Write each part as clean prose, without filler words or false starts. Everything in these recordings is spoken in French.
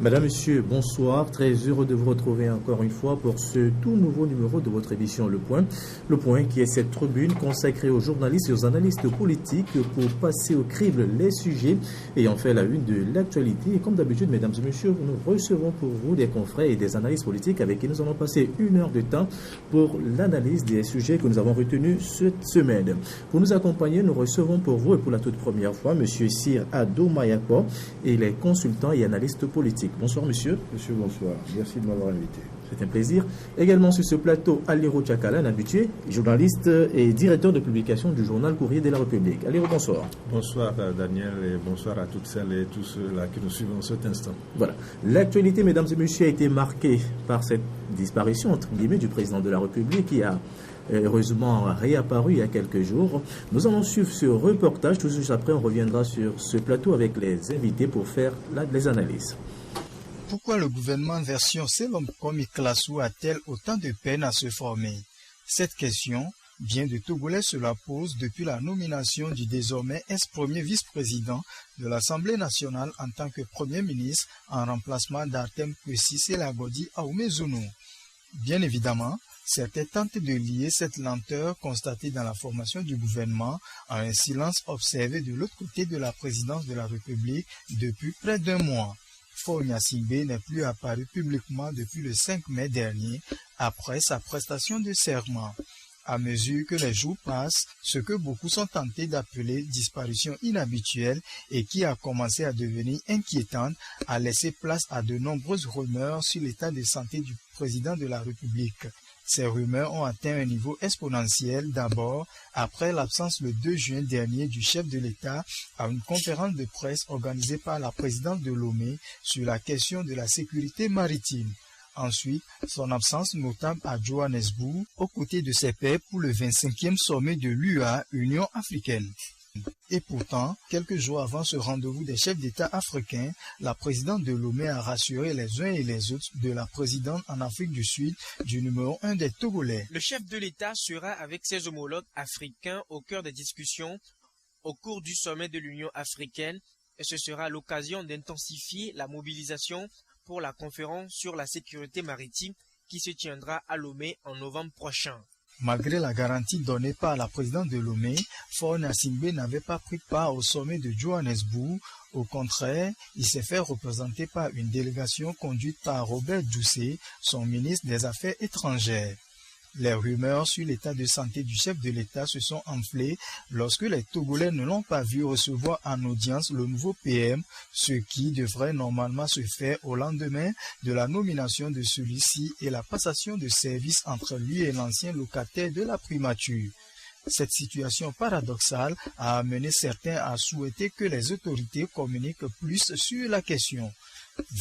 Madame, Monsieur, bonsoir. Très heureux de vous retrouver encore une fois pour ce tout nouveau numéro de votre émission Le Point. Le Point qui est cette tribune consacrée aux journalistes et aux analystes politiques pour passer au crible les sujets ayant fait la une de l'actualité. Et comme d'habitude, mesdames et messieurs, nous recevons pour vous des confrères et des analystes politiques avec qui nous allons passer 1 heure de temps pour l'analyse des sujets que nous avons retenus cette semaine. Pour nous accompagner, nous recevons pour vous et pour la toute première fois Monsieur Sir Ado Mayakpo et les consultants et analystes politiques. Bonsoir monsieur. Monsieur, bonsoir. Merci de m'avoir invité. C'est un plaisir. Également sur ce plateau, Aliro Tchakala, un habitué, journaliste et directeur de publication du journal Courrier de la République. Aliro, bonsoir. Bonsoir Daniel et bonsoir à toutes celles et tous ceux-là qui nous suivent en cet instant. Voilà. L'actualité, mesdames et messieurs, a été marquée par cette disparition, entre guillemets, du président de la République qui a heureusement réapparu il y a quelques jours. Nous allons suivre ce reportage. Tout de suite après, on reviendra sur ce plateau avec les invités pour faire les analyses. Pourquoi le gouvernement version Selom Komi Klassou a-t-elle autant de peine à se former? Cette question, bien de Togolais se la pose depuis la nomination du désormais ex-premier vice-président de l'Assemblée nationale en tant que Premier ministre en remplacement d'Artem Kwesi Selagodi Aoumezounou. Bien évidemment, certains tentent de lier cette lenteur constatée dans la formation du gouvernement à un silence observé de l'autre côté de la présidence de la République depuis près d'1 mois. Faure Gnassingbé n'est plus apparu publiquement depuis le 5 mai dernier, après sa prestation de serment. À mesure que les jours passent, ce que beaucoup sont tentés d'appeler disparition inhabituelle et qui a commencé à devenir inquiétante, a laissé place à de nombreuses rumeurs sur l'état de santé du président de la République. Ces rumeurs ont atteint un niveau exponentiel d'abord après l'absence le 2 juin dernier du chef de l'État à une conférence de presse organisée par la présidente de Lomé sur la question de la sécurité maritime. Ensuite, son absence notable à Johannesburg aux côtés de ses pairs pour le 25e sommet de l'UA, Union africaine. Et pourtant, quelques jours avant ce rendez-vous des chefs d'État africains, la présidente de Lomé a rassuré les uns et les autres de la présidente en Afrique du Sud du numéro 1 des Togolais. Le chef de l'État sera avec ses homologues africains au cœur des discussions au cours du sommet de l'Union africaine et ce sera l'occasion d'intensifier la mobilisation pour la conférence sur la sécurité maritime qui se tiendra à Lomé en novembre prochain. Malgré la garantie donnée par la présidente de Lomé, Faure Gnassingbé n'avait pas pris part au sommet de Johannesburg. Au contraire, il s'est fait représenter par une délégation conduite par Robert Doucet, son ministre des Affaires étrangères. Les rumeurs sur l'état de santé du chef de l'État se sont enflées lorsque les Togolais ne l'ont pas vu recevoir en audience le nouveau PM, ce qui devrait normalement se faire au lendemain de la nomination de celui-ci et la passation de service entre lui et l'ancien locataire de la primature. Cette situation paradoxale a amené certains à souhaiter que les autorités communiquent plus sur la question.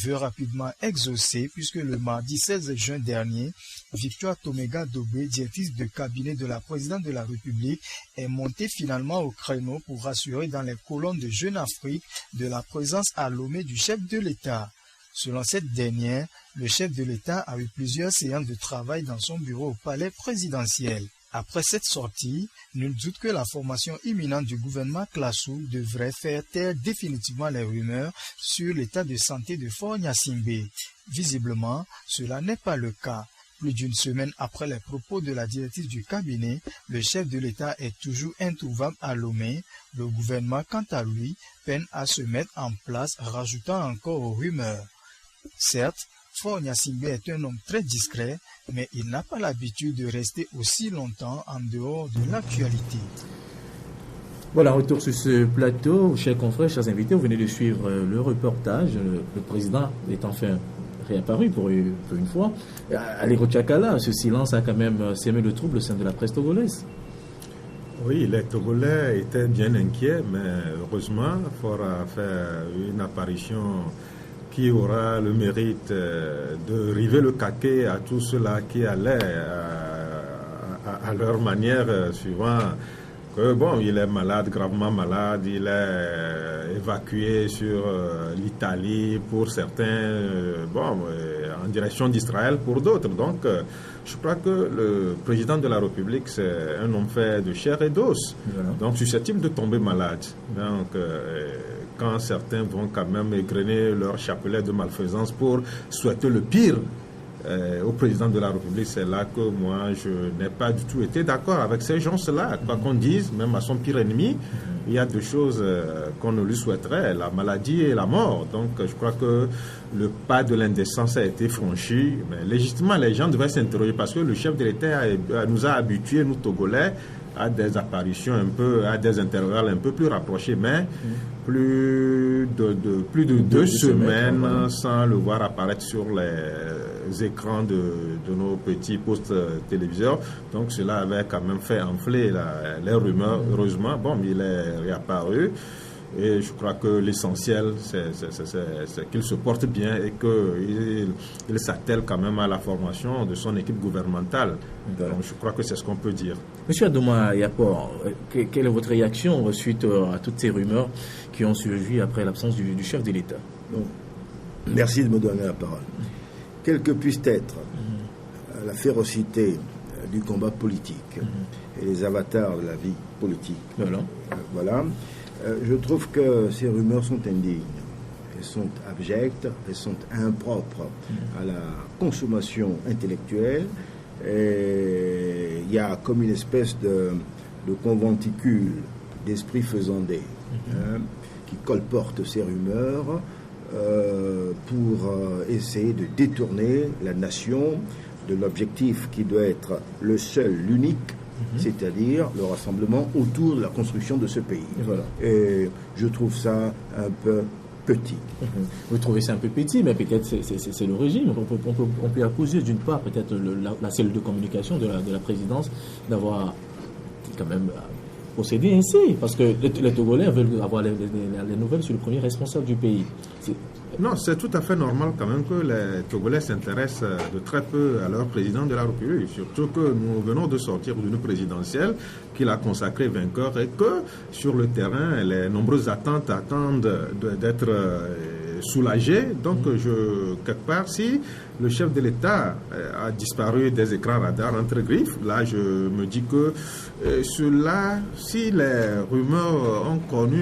Vœu rapidement exaucé puisque le mardi 16 juin dernier, Victoire Tomega Dobé, directrice de cabinet de la présidente de la République, est montée finalement au créneau pour rassurer dans les colonnes de Jeune Afrique de la présence à Lomé du chef de l'État. Selon cette dernière, le chef de l'État a eu plusieurs séances de travail dans son bureau au palais présidentiel. Après cette sortie, nul doute que la formation imminente du gouvernement Klassou devrait faire taire définitivement les rumeurs sur l'état de santé de Faure Gnassingbé. Visiblement, cela n'est pas le cas. Plus d'une semaine après les propos de la directrice du cabinet, le chef de l'État est toujours introuvable à Lomé. Le gouvernement, quant à lui, peine à se mettre en place, rajoutant encore aux rumeurs. Certes, Faure Gnassingbé est un homme très discret, mais il n'a pas l'habitude de rester aussi longtemps en dehors de l'actualité. Voilà, retour sur ce plateau. Chers confrères, chers invités, vous venez de suivre le reportage. Le président est enfin réapparu pour une fois. Aliro Tchakala, ce silence a quand même sémé le trouble au sein de la presse togolaise. Oui, les Togolais étaient bien inquiets, mais heureusement, Faure a fait une apparition qui aura le mérite de river le caquet à tous ceux-là qui allaient à leur manière, suivant que bon, il est malade, gravement malade, il est évacué sur l'Italie pour certains, en direction d'Israël pour d'autres. Donc, je crois que le président de la République, c'est un homme fait de chair et d'os, voilà. Donc susceptible de tomber malade. Donc, quand certains vont quand même égrener leur chapelet de malfaisance pour souhaiter le pire au président de la République, c'est là que moi je n'ai pas du tout été d'accord avec ces gens-là. Quoi qu'on dise, même à son pire ennemi, il y a deux choses qu'on ne lui souhaiterait, la maladie et la mort. Donc je crois que le pas de l'indécence a été franchi. Mais légitimement, les gens devaient s'interroger parce que le chef de l'État nous a habitués, nous Togolais, à des apparitions à des intervalles un peu plus rapprochés, mais plus de 2 semaines sans le voir apparaître sur les écrans de nos petits postes téléviseurs. Donc cela avait quand même fait enfler les rumeurs. Heureusement, il est réapparu. Et je crois que l'essentiel, c'est qu'il se porte bien et qu'il s'attelle quand même à la formation de son équipe gouvernementale. Donc je crois que c'est ce qu'on peut dire. Monsieur Adouma Yapor, quelle est votre réaction suite à toutes ces rumeurs qui ont surgi après l'absence du chef de l'État? Merci de me donner la parole. Quelle que puisse être la férocité du combat politique et les avatars de la vie politique, je trouve que ces rumeurs sont indignes, elles sont abjectes, elles sont impropres à la consommation intellectuelle. Et il y a comme une espèce de conventicule d'esprit faisandé qui colporte ces rumeurs pour essayer de détourner la nation de l'objectif qui doit être le seul, l'unique, c'est-à-dire le rassemblement autour de la construction de ce pays. Et je trouve ça un peu petit. Vous trouvez ça un peu petit, mais peut-être c'est le régime. On peut accuser d'une part peut-être la cellule de communication de la présidence d'avoir quand même procédé ainsi, parce que les Togolais veulent avoir les nouvelles sur le premier responsable du pays. Non, c'est tout à fait normal quand même que les Togolais s'intéressent de très peu à leur président de la République, surtout que nous venons de sortir d'une présidentielle qu'il a consacrée vainqueur et que sur le terrain, les nombreuses attentes attendent d'être soulagées. Donc, quelque part, si le chef de l'État a disparu des écrans radars entre griffes, là, je me dis que cela, si les rumeurs ont connu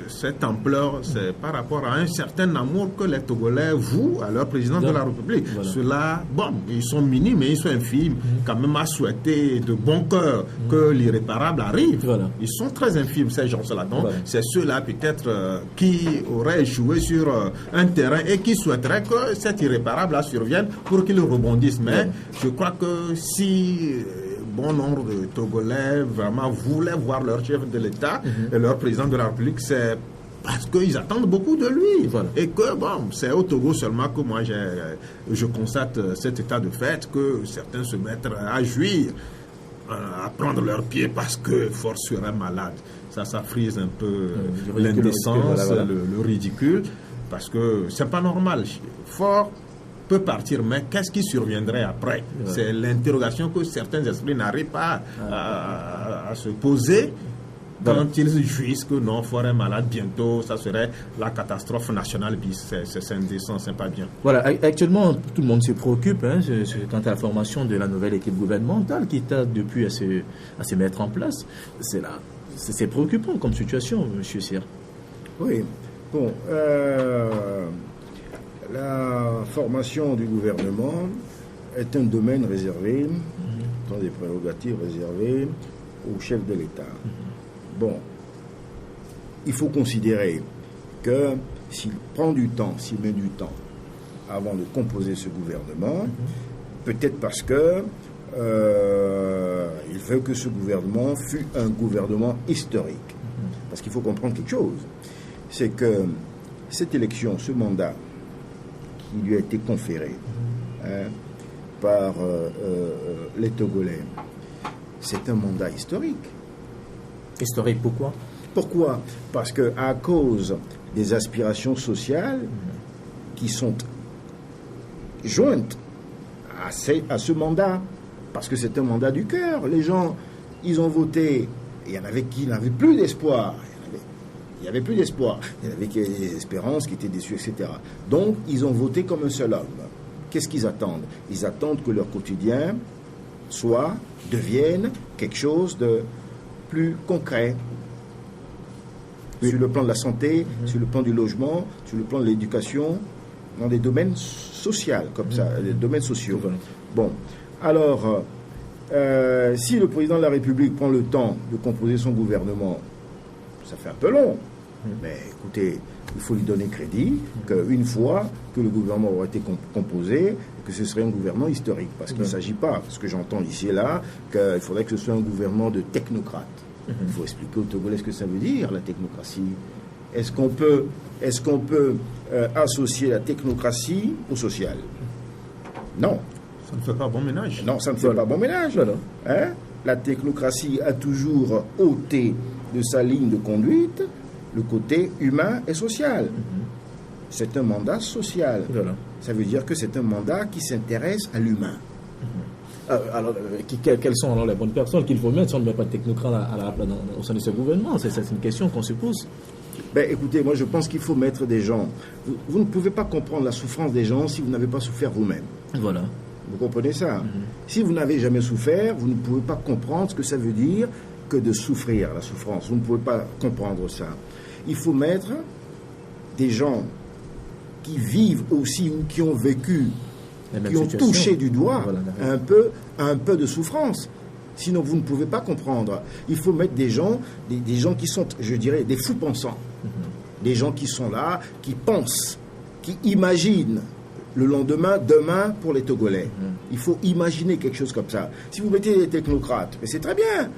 cette ampleur, c'est par rapport à un certain amour que les Togolais vouent à leur président de la République. Cela, ils sont minimes, mais ils sont infimes, quand même à souhaiter de bon cœur que l'irréparable arrive. Ils sont très infimes, ces gens-là. Donc, c'est ceux-là peut-être qui auraient échoué sur un terrain et qui souhaiteraient que cet irréparable-là survienne pour qu'ils rebondissent. Mais je crois que si bon nombre de Togolais vraiment voulaient voir leur chef de l'État et leur président de la République, c'est parce qu'ils attendent beaucoup de lui. Et que, c'est au Togo seulement que moi, je constate cet état de fait, que certains se mettent à jouir, à prendre leurs pieds parce que force serait malade. Ça frise un peu l'indécence, le ridicule, parce que c'est pas normal. Fort peut partir, mais qu'est-ce qui surviendrait après? C'est l'interrogation que certains esprits n'arrivent pas à se poser quand ils jouissent que non, Fort est malade bientôt, ça serait la catastrophe nationale bis. C'est indécent, c'est pas bien. Voilà, actuellement, tout le monde se préoccupe quant à la formation de la nouvelle équipe gouvernementale qui tarde depuis à se mettre en place. C'est préoccupant comme situation, M. Cyr. Oui, bon, la formation du gouvernement est un domaine réservé, dans des prérogatives réservées au chef de l'État. Bon, il faut considérer que s'il prend du temps, s'il met du temps avant de composer ce gouvernement, peut-être parce que il veut que ce gouvernement fût un gouvernement historique. Parce qu'il faut comprendre quelque chose, c'est que cette élection, ce mandat qui lui a été conféré par les Togolais, c'est un mandat historique. Historique, pourquoi? Pourquoi? Parce qu'à cause des aspirations sociales qui sont jointes à ce mandat, parce que c'est un mandat du cœur. Les gens, ils ont voté, il y en avait qui n'avaient plus d'espoir. Il n'y avait plus d'espoir. Il y en avait qui avaient des espérances, qui étaient déçus, etc. Donc, ils ont voté comme un seul homme. Qu'est-ce qu'ils attendent? Ils attendent que leur quotidien devienne quelque chose de plus concret. sur le plan de la santé, sur le plan du logement, sur le plan de l'éducation, dans des domaines sociaux, comme ça, des domaines sociaux. Bon, alors, si le président de la République prend le temps de composer son gouvernement, ça fait un peu long. Mais écoutez, il faut lui donner crédit qu'une fois que le gouvernement aura été composé, que ce serait un gouvernement historique. Parce qu'il ne s'agit pas, ce que j'entends ici et là, qu'il faudrait que ce soit un gouvernement de technocrates. Il faut expliquer aux Togolais ce que ça veut dire, la technocratie. Est-ce qu'on peut associer la technocratie au social? Non. Ça ne fait pas bon ménage. Non, ça ne fait pas bon ménage. Hein? La technocratie a toujours ôté de sa ligne de conduite le côté humain et social. C'est un mandat social. Ça veut dire que c'est un mandat qui s'intéresse à l'humain. Alors, quelles sont alors les bonnes personnes qu'il faut mettre si on ne met pas de technocrate au sein de ce gouvernement? C'est une question qu'on se pose. Ben, écoutez, moi je pense qu'il faut mettre des gens. Vous ne pouvez pas comprendre la souffrance des gens si vous n'avez pas souffert vous-même. Voilà. Vous comprenez ça? Si vous n'avez jamais souffert, vous ne pouvez pas comprendre ce que ça veut dire que de souffrir, la souffrance. Vous ne pouvez pas comprendre ça. Il faut mettre des gens qui vivent aussi ou qui ont vécu, qui ont touché du doigt un peu de souffrance. Sinon, vous ne pouvez pas comprendre. Il faut mettre des gens qui sont, je dirais, des fous pensants. Des gens qui sont là, qui pensent, qui imaginent le lendemain, demain pour les Togolais. Il faut imaginer quelque chose comme ça. Si vous mettez des technocrates, mais c'est très bien.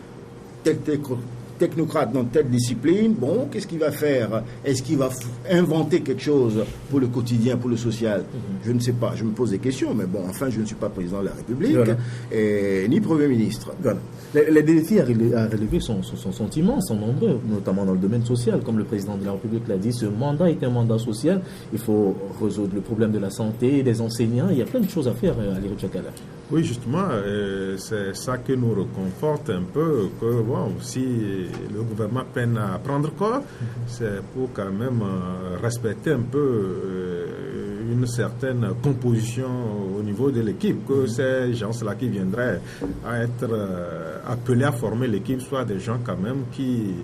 Technocrate dans telle discipline, bon, qu'est-ce qu'il va faire? Est-ce qu'il va inventer quelque chose pour le quotidien, pour le social? Je ne sais pas, je me pose des questions, mais bon, enfin, je ne suis pas président de la République, ni Premier ministre. Voilà. Les défis à relever sont immenses, sont nombreux, notamment dans le domaine social. Comme le président de la République l'a dit, ce mandat est un mandat social. Il faut résoudre le problème de la santé, des enseignants. Il y a plein de choses à faire à l'Irutchakala. Oui, justement, c'est ça qui nous réconforte un peu, que bon, si le gouvernement peine à prendre corps, c'est pour quand même respecter un peu une certaine composition au niveau de l'équipe, que ces gens-là qui viendraient à être appelés à former l'équipe soient des gens quand même qui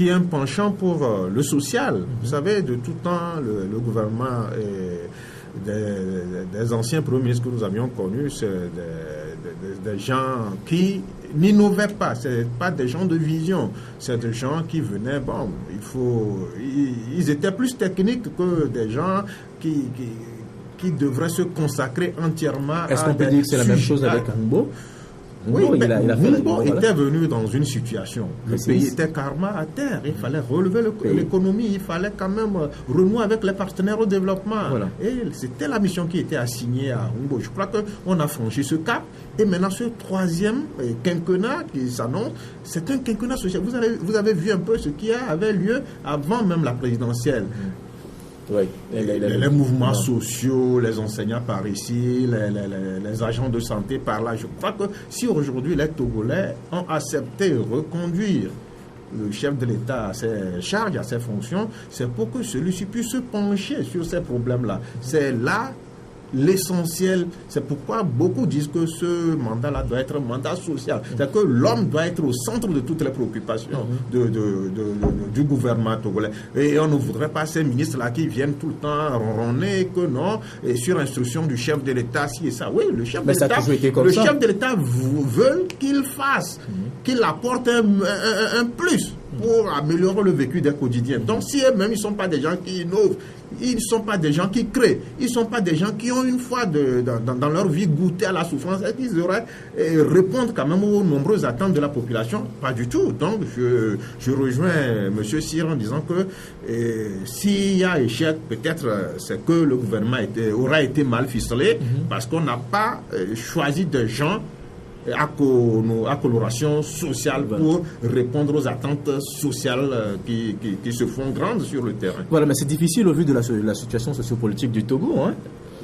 ont un penchant pour le social. Vous savez, de tout temps, le gouvernement des anciens premiers ministres que nous avions connus, c'est des gens qui n'innovaient pas, c'est pas des gens de vision, c'est des gens qui venaient, bon, ils étaient plus techniques que des gens qui devraient se consacrer entièrement. Est-ce qu'on peut dire que c'est la même chose avec Humbo? Oui, Humbo était venu dans une situation. Le pays était carrément à terre. Il fallait relever l'économie. Il fallait quand même renouer avec les partenaires au développement. Voilà. Et c'était la mission qui était assignée à Humbo. Je crois qu'on a franchi ce cap. Et maintenant, ce troisième quinquennat qui s'annonce, c'est un quinquennat social. Vous avez vu un peu ce qui avait lieu avant même la présidentielle. Oui. Les mouvements sociaux, les enseignants par ici, les agents de santé par là. Je crois que si aujourd'hui les Togolais ont accepté de reconduire le chef de l'État à ses charges, à ses fonctions, c'est pour que celui-ci puisse se pencher sur ces problèmes-là. C'est là l'essentiel. C'est pourquoi beaucoup disent que ce mandat-là doit être un mandat social. C'est-à-dire que l'homme doit être au centre de toutes les préoccupations du gouvernement togolais. Et on ne voudrait pas ces ministres-là qui viennent tout le temps ronronner que non, et sur instruction du chef de l'État, si et ça. Oui, le chef de l'État veut qu'il fasse, qu'il apporte un plus pour améliorer le vécu des quotidiens. Donc si eux-mêmes, ils ne sont pas des gens qui innovent, ils ne sont pas des gens qui créent, ils ne sont pas des gens qui ont une fois dans leur vie goûté à la souffrance, et qu'ils auraient répondre quand même aux nombreuses attentes de la population. Pas du tout. Donc je rejoins M. Cyr en disant que s'il y a échec, peut-être c'est que le gouvernement aura été mal ficelé, parce qu'on n'a pas choisi des gens à coloration sociale pour répondre aux attentes sociales qui se font grandes sur le terrain. Voilà, mais c'est difficile au vu de la situation sociopolitique du Togo, hein,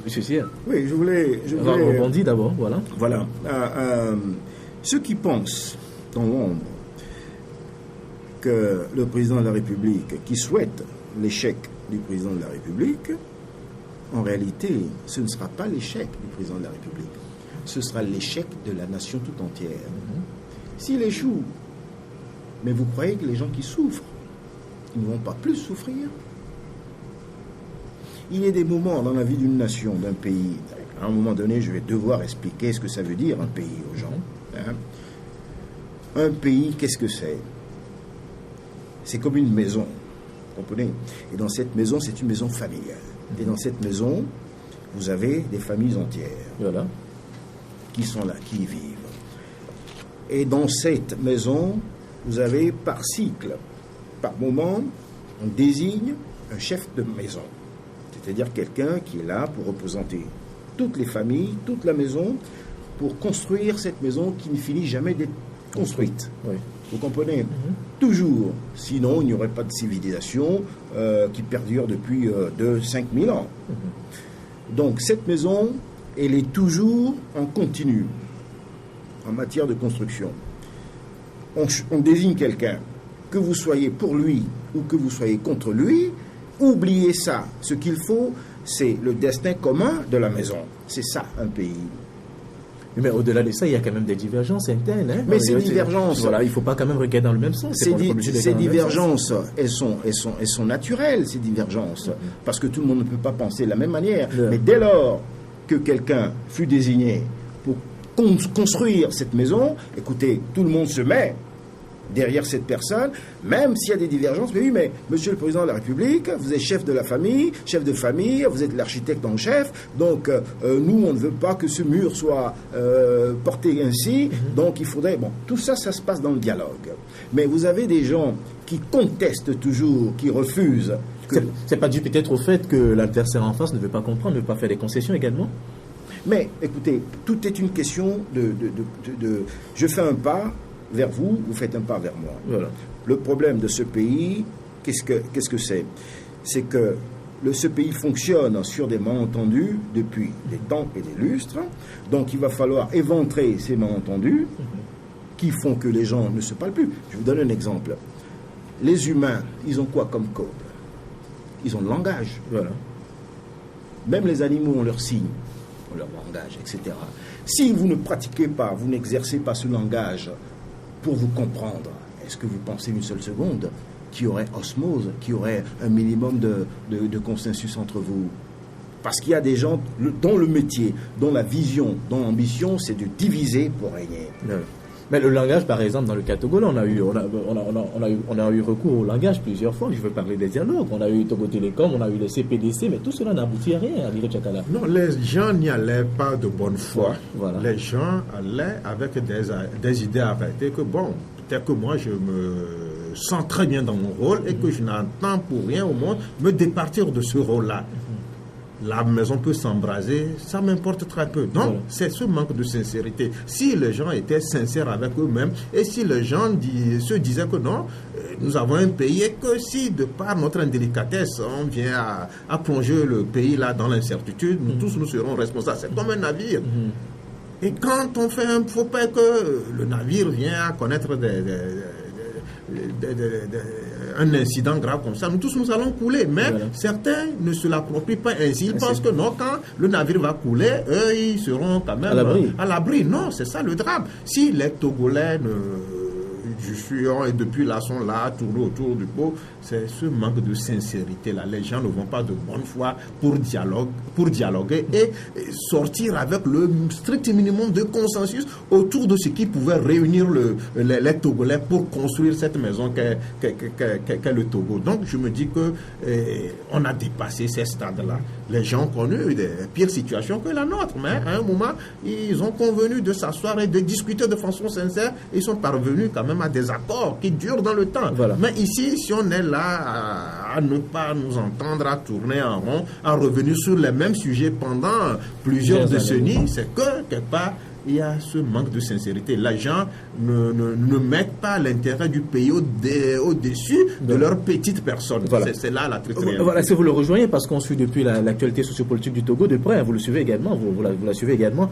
M. Cyr. Oui, je voulais rebondir d'abord, voilà. Voilà. Ceux qui pensent dans l'ombre que le président de la République, qui souhaite l'échec du président de la République, en réalité, ce ne sera pas l'échec du président de la République. Ce sera l'échec de la nation tout entière. S'il échoue, mais vous croyez que les gens qui souffrent ils ne vont pas plus souffrir. Il y a des moments dans la vie d'une nation, d'un pays. À un moment donné, je vais devoir expliquer ce que ça veut dire un pays aux gens. Hein. Un pays, qu'est-ce que c'est? C'est comme une maison, vous comprenez? Et dans cette maison, c'est une maison familiale. Et dans cette maison, vous avez des familles entières, voilà, qui sont là, qui y vivent. Et dans cette maison, vous avez par cycle, par moment, on désigne un chef de maison. C'est-à-dire quelqu'un qui est là pour représenter toutes les familles, toute la maison, pour construire cette maison qui ne finit jamais d'être construite. Oui. Vous comprenez? Toujours. Sinon, il n'y aurait pas de civilisation qui perdure depuis 5 000 ans. Donc, cette maison, elle est toujours en continu en matière de construction. On désigne quelqu'un, que vous soyez pour lui ou que vous soyez contre lui, oubliez ça. Ce qu'il faut, c'est le destin commun de la maison. C'est ça, un pays. Mais au-delà de ça, il y a quand même des divergences internes. Hein. Mais ces divergences... Voilà, il ne faut pas quand même regarder dans le même sens. Ces divergences, elles sont naturelles, ces divergences. Parce que tout le monde ne peut pas penser de la même manière. Mais dès lors que quelqu'un fut désigné pour construire cette maison, écoutez, tout le monde se met derrière cette personne, même s'il y a des divergences. Mais oui, mais monsieur le président de la République, vous êtes chef de la famille, chef de famille, vous êtes l'architecte en chef, donc nous, on ne veut pas que ce mur soit porté ainsi, donc il faudrait... Bon, tout ça, ça se passe dans le dialogue. Mais vous avez des gens qui contestent toujours, qui refusent... C'est pas dû peut-être au fait que l'adversaire en face ne veut pas comprendre, ne veut pas faire des concessions également? Mais, écoutez, tout est une question de je fais un pas vers vous, vous faites un pas vers moi. Voilà. Le problème de ce pays, qu'est-ce que c'est? C'est que ce pays fonctionne sur des malentendus depuis des temps et des lustres. Donc il va falloir éventrer ces malentendus qui font que les gens ne se parlent plus. Je vous donne un exemple. Les humains, ils ont quoi comme code? Ils ont le langage. Voilà. Même les animaux ont leur signe, ont leur langage, etc. Si vous ne pratiquez pas, vous n'exercez pas ce langage pour vous comprendre, est-ce que vous pensez une seule seconde qu'il y aurait osmose, qu'il y aurait un minimum de consensus entre vous? Parce qu'il y a des gens dont le métier, dont la vision, dont l'ambition, c'est de diviser pour régner. Mais le langage, par exemple, dans le cas togolais, on a eu recours au langage plusieurs fois. Je veux parler des dialogues. On a eu Togo Télécom, on a eu le CPDC, mais tout cela n'aboutit à rien, à Lire Tchakala. Non, les gens n'y allaient pas de bonne foi. Voilà. Les gens allaient avec des idées arrêtées que, bon, peut-être que moi, je me sens très bien dans mon rôle et que je n'entends pour rien au monde me départir de ce rôle-là. La maison peut s'embraser, ça m'importe très peu. Donc, voilà. C'est ce manque de sincérité. Si les gens étaient sincères avec eux-mêmes et si les gens se disaient que non, nous avons un pays et que si, de par notre indélicatesse, on vient à plonger le pays là dans l'incertitude, nous tous nous serons responsables. C'est comme un navire. Et quand on fait un faux pas que le navire vient à connaître un incident grave comme ça, nous tous nous allons couler, mais voilà. Certains ne se l'approprient pas ainsi. Ils pensent que non, quand le navire va couler, eux ils seront quand même à l'abri. Non, c'est ça le drame. Si les Togolais et depuis là sont là, tournés autour du pot, c'est ce manque de sincérité là. Les gens ne vont pas de bonne foi pour dialoguer et sortir avec le strict minimum de consensus autour de ce qui pouvait réunir les Togolais pour construire cette maison qu'est le Togo. Donc je me dis que on a dépassé ces stades-là. Les gens ont connu des pires situations que la nôtre, mais à un moment, ils ont convenu de s'asseoir et de discuter de façon sincère. Ils sont parvenus quand même à des accords qui durent dans le temps. Voilà. Mais ici, si on est là à ne pas nous entendre, à tourner en rond, à revenir sur les mêmes sujets pendant plusieurs décennies, c'est que quelque part, il y a ce manque de sincérité. Les gens ne mettent pas l'intérêt du pays au-dessus de leur petite personne. Voilà. C'est là la triste réalité. Voilà, si vous le rejoignez, parce qu'on suit depuis l'actualité sociopolitique du Togo de près, vous le suivez également, vous la suivez également,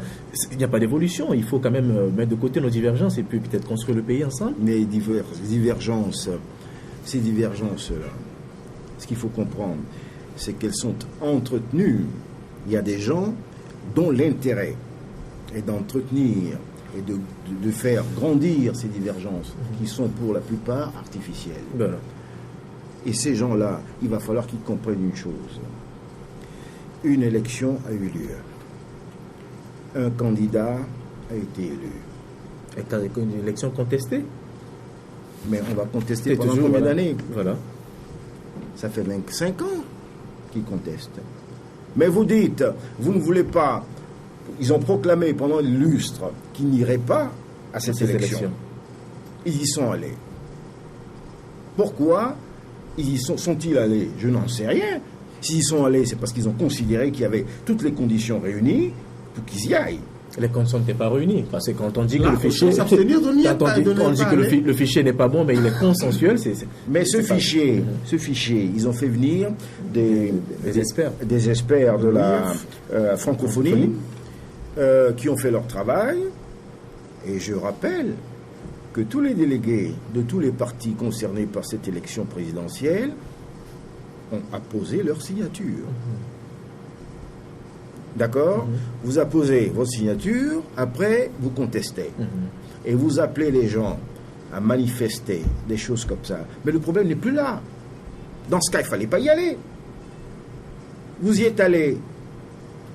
il n'y a pas d'évolution. Il faut quand même mettre de côté nos divergences et puis peut-être construire le pays ensemble. Mais ces divergences-là, ce qu'il faut comprendre, c'est qu'elles sont entretenues. Il y a des gens dont l'intérêt et d'entretenir et de faire grandir ces divergences qui sont pour la plupart artificielles. Voilà. Et ces gens-là, il va falloir qu'ils comprennent une chose. Une élection a eu lieu. Un candidat a été élu. Et une élection contestée. Mais on va contester C'est pendant toujours, combien voilà. d'années? Voilà. Ça fait 25 ans qu'ils contestent. Mais vous dites, vous ne voulez pas... Ils ont proclamé pendant les lustres qu'ils n'iraient pas à cette élection. Ils y sont allés. Pourquoi sont-ils allés? Je n'en sais rien. S'ils y sont allés, c'est parce qu'ils ont considéré qu'il y avait toutes les conditions réunies pour qu'ils y aillent. Les conditions n'étaient pas réunies. Parce que quand on dit que Là, le fichier... faut s'abstenir, on n'y est Quand pas, on dit on n'est pas que allé. le fichier n'est pas bon, mais il est consensuel, Mais ce c'est pas- fichier, ils ont fait venir des experts de la francophonie qui ont fait leur travail. Et je rappelle que tous les délégués de tous les partis concernés par cette élection présidentielle ont apposé leur signature. D'accord? Vous apposez votre signature, après vous contestez. Et vous appelez les gens à manifester des choses comme ça. Mais le problème n'est plus là. Dans ce cas, il ne fallait pas y aller. Vous y êtes allé.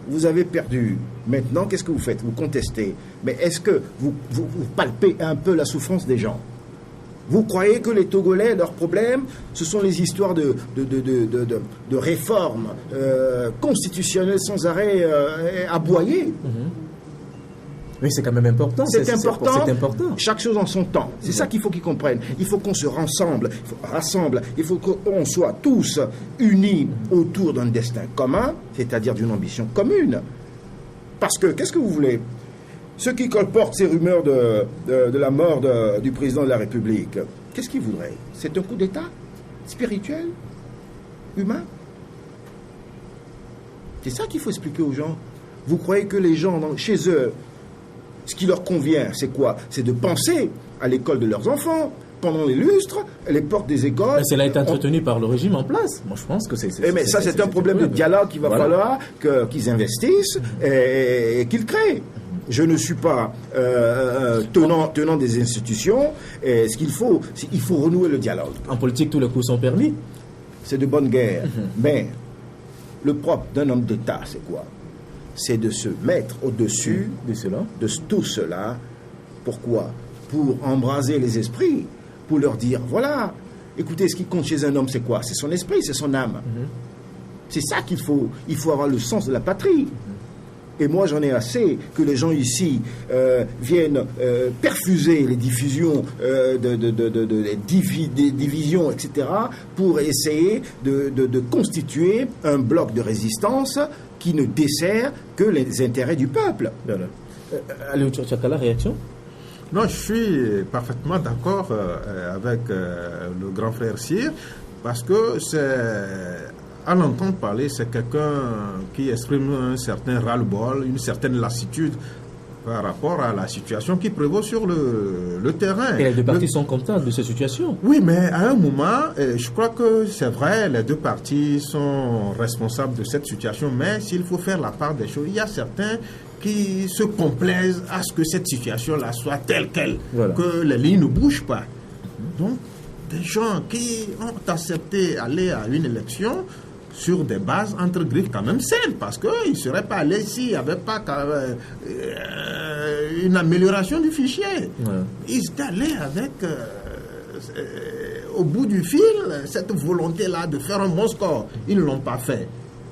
Vous avez perdu. Maintenant, qu'est-ce que vous faites? Vous contestez. Mais est-ce que vous palpez un peu la souffrance des gens? Vous croyez que les Togolais, leurs problèmes, ce sont les histoires de réformes constitutionnelles sans arrêt aboyées? Oui, c'est quand même important. C'est important. C'est important. Chaque chose en son temps. C'est ça qu'il faut qu'ils comprennent. Il faut qu'on se rassemble. Il faut qu'on soit tous unis autour d'un destin commun, c'est-à-dire d'une ambition commune. Parce que, qu'est-ce que vous voulez? Ceux qui colportent ces rumeurs de la mort du président de la République, qu'est-ce qu'ils voudraient? C'est un coup d'État spirituel, humain? C'est ça qu'il faut expliquer aux gens. Vous croyez que les gens, chez eux, ce qui leur convient, c'est quoi? C'est de penser à l'école de leurs enfants, pendant les lustres, les portes des écoles. Mais cela est entretenu par le régime en place. Moi, je pense que c'est... Mais ça, c'est un problème de dialogue qu'il va falloir qu'ils investissent et qu'ils créent. Je ne suis pas tenant des institutions. Et ce qu'il faut, c'est qu'il faut renouer le dialogue. En politique, tous les coups sont permis. C'est de bonne guerre. Mais le propre d'un homme d'État, c'est quoi? C'est de se mettre au-dessus de tout cela. Pourquoi? Pour embraser les esprits, pour leur dire, voilà, écoutez, ce qui compte chez un homme, c'est quoi? C'est son esprit, c'est son âme. C'est ça qu'il faut. Il faut avoir le sens de la patrie. Et moi, j'en ai assez que les gens ici viennent perfuser les diffusions, des divisions, etc., pour essayer de constituer un bloc de résistance qui ne dessert que les intérêts du peuple. Voilà. Allez, Tchakala, réaction? Non, je suis parfaitement d'accord avec le grand frère Cyr, parce que à l'entendre parler, c'est quelqu'un qui exprime un certain ras-le-bol, une certaine lassitude par rapport à la situation qui prévaut sur le terrain. Et les deux partis sont contents de cette situation. Oui, mais à un moment, je crois que c'est vrai, les deux partis sont responsables de cette situation, mais s'il faut faire la part des choses, il y a certains qui se complaisent à ce que cette situation-là soit telle qu'elle, voilà, que les lignes ne bougent pas. Donc, des gens qui ont accepté d'aller à une élection sur des bases entre griffes quand même saines, parce qu'ils ne seraient pas allés s'il n'y avait pas une amélioration du fichier. Ouais. Ils étaient allés avec, au bout du fil, cette volonté-là de faire un bon score. Ils ne l'ont pas fait.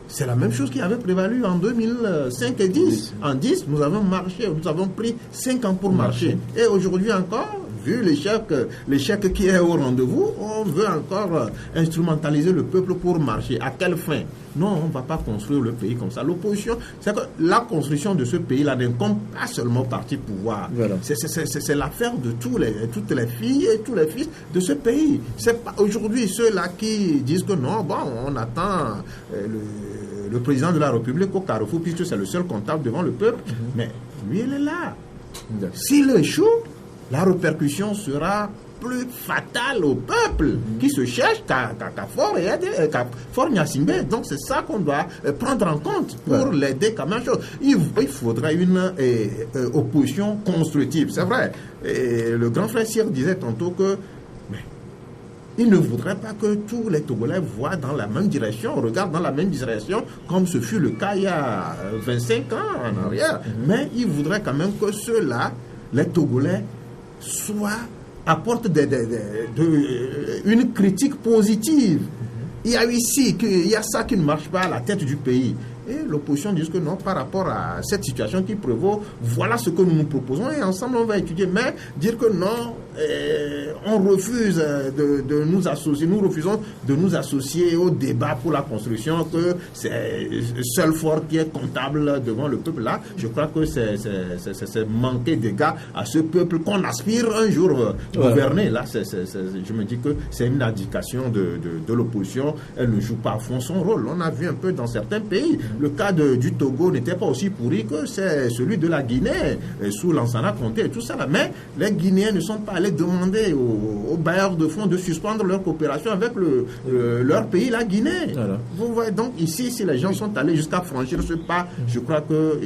C'est la même chose qui avait prévalu en 2005 et 10. En 10, nous avons marché, nous avons pris 5 ans pour marcher. Et aujourd'hui encore, vu l'échec qui est au rendez-vous, on veut encore instrumentaliser le peuple pour marcher. À quelle fin? Non, on ne va pas construire le pays comme ça. L'opposition, c'est que la construction de ce pays-là n'incombe pas seulement au parti pouvoir. Voilà. C'est l'affaire de toutes les filles et tous les fils de ce pays. C'est pas aujourd'hui ceux-là qui disent que non, bon, on attend le président de la République au carrefour, puisque c'est le seul comptable devant le peuple. Mais lui, il est là. S'il échoue, la répercussion sera plus fatale au peuple qui se cherche qu'à Fort Gnassingbé. Donc c'est ça qu'on doit prendre en compte pour l'aider comme une chose. Il faudrait une opposition constructive. C'est vrai. Et le grand frère Cyr disait tantôt que il ne voudrait pas que tous les Togolais voient dans la même direction, regardent dans la même direction, comme ce fut le cas il y a 25 ans en arrière. Mais il voudrait quand même que ceux-là, les Togolais, apportent une critique positive. Il y a ici, il y a ça qui ne marche pas à la tête du pays. Et l'opposition dit que non, par rapport à cette situation qui prévaut, voilà ce que nous nous proposons et ensemble on va étudier. Mais dire que non, on refuse de nous associer, nous refusons de nous associer au débat pour la construction, que c'est seul fort qui est comptable devant le peuple là, je crois que c'est manquer d'égard à ce peuple qu'on aspire un jour gouverner. Là, je me dis que c'est une indication de l'opposition, elle ne joue pas à fond son rôle. On a vu un peu dans certains pays. Le cas du Togo n'était pas aussi pourri que c'est celui de la Guinée, sous Lansana Conté et tout ça. Mais les Guinéens ne sont pas allés demander aux bailleurs de fonds de suspendre leur coopération avec leur pays, la Guinée. Voilà. Vous voyez, donc ici, si les gens sont allés jusqu'à franchir ce pas, je crois que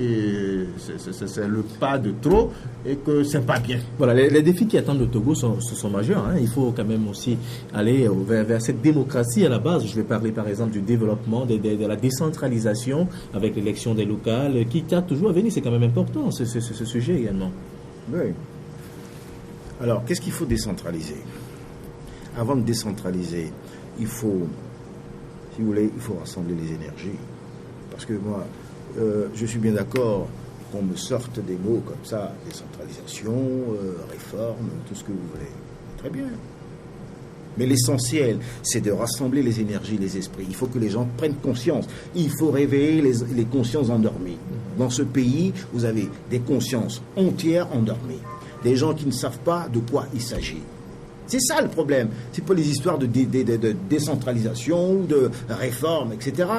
c'est le pas de trop et que c'est pas bien. Voilà, les défis qui attendent le Togo sont majeurs. Hein. Il faut quand même aussi aller vers cette démocratie à la base. Je vais parler par exemple du développement, de la décentralisation avec l'élection des locales qui tard toujours à venir. C'est quand même important ce sujet également. Oui. Alors, qu'est-ce qu'il faut décentraliser? Avant de décentraliser, il faut, si vous voulez, il faut rassembler les énergies. Parce que moi, je suis bien d'accord qu'on me sorte des mots comme ça, décentralisation, réforme, tout ce que vous voulez. Très bien. Mais l'essentiel, c'est de rassembler les énergies, les esprits. Il faut que les gens prennent conscience. Il faut réveiller les consciences endormies. Dans ce pays, vous avez des consciences entières endormies. Des gens qui ne savent pas de quoi il s'agit. C'est ça le problème. C'est pas les histoires de décentralisation, de réforme, etc.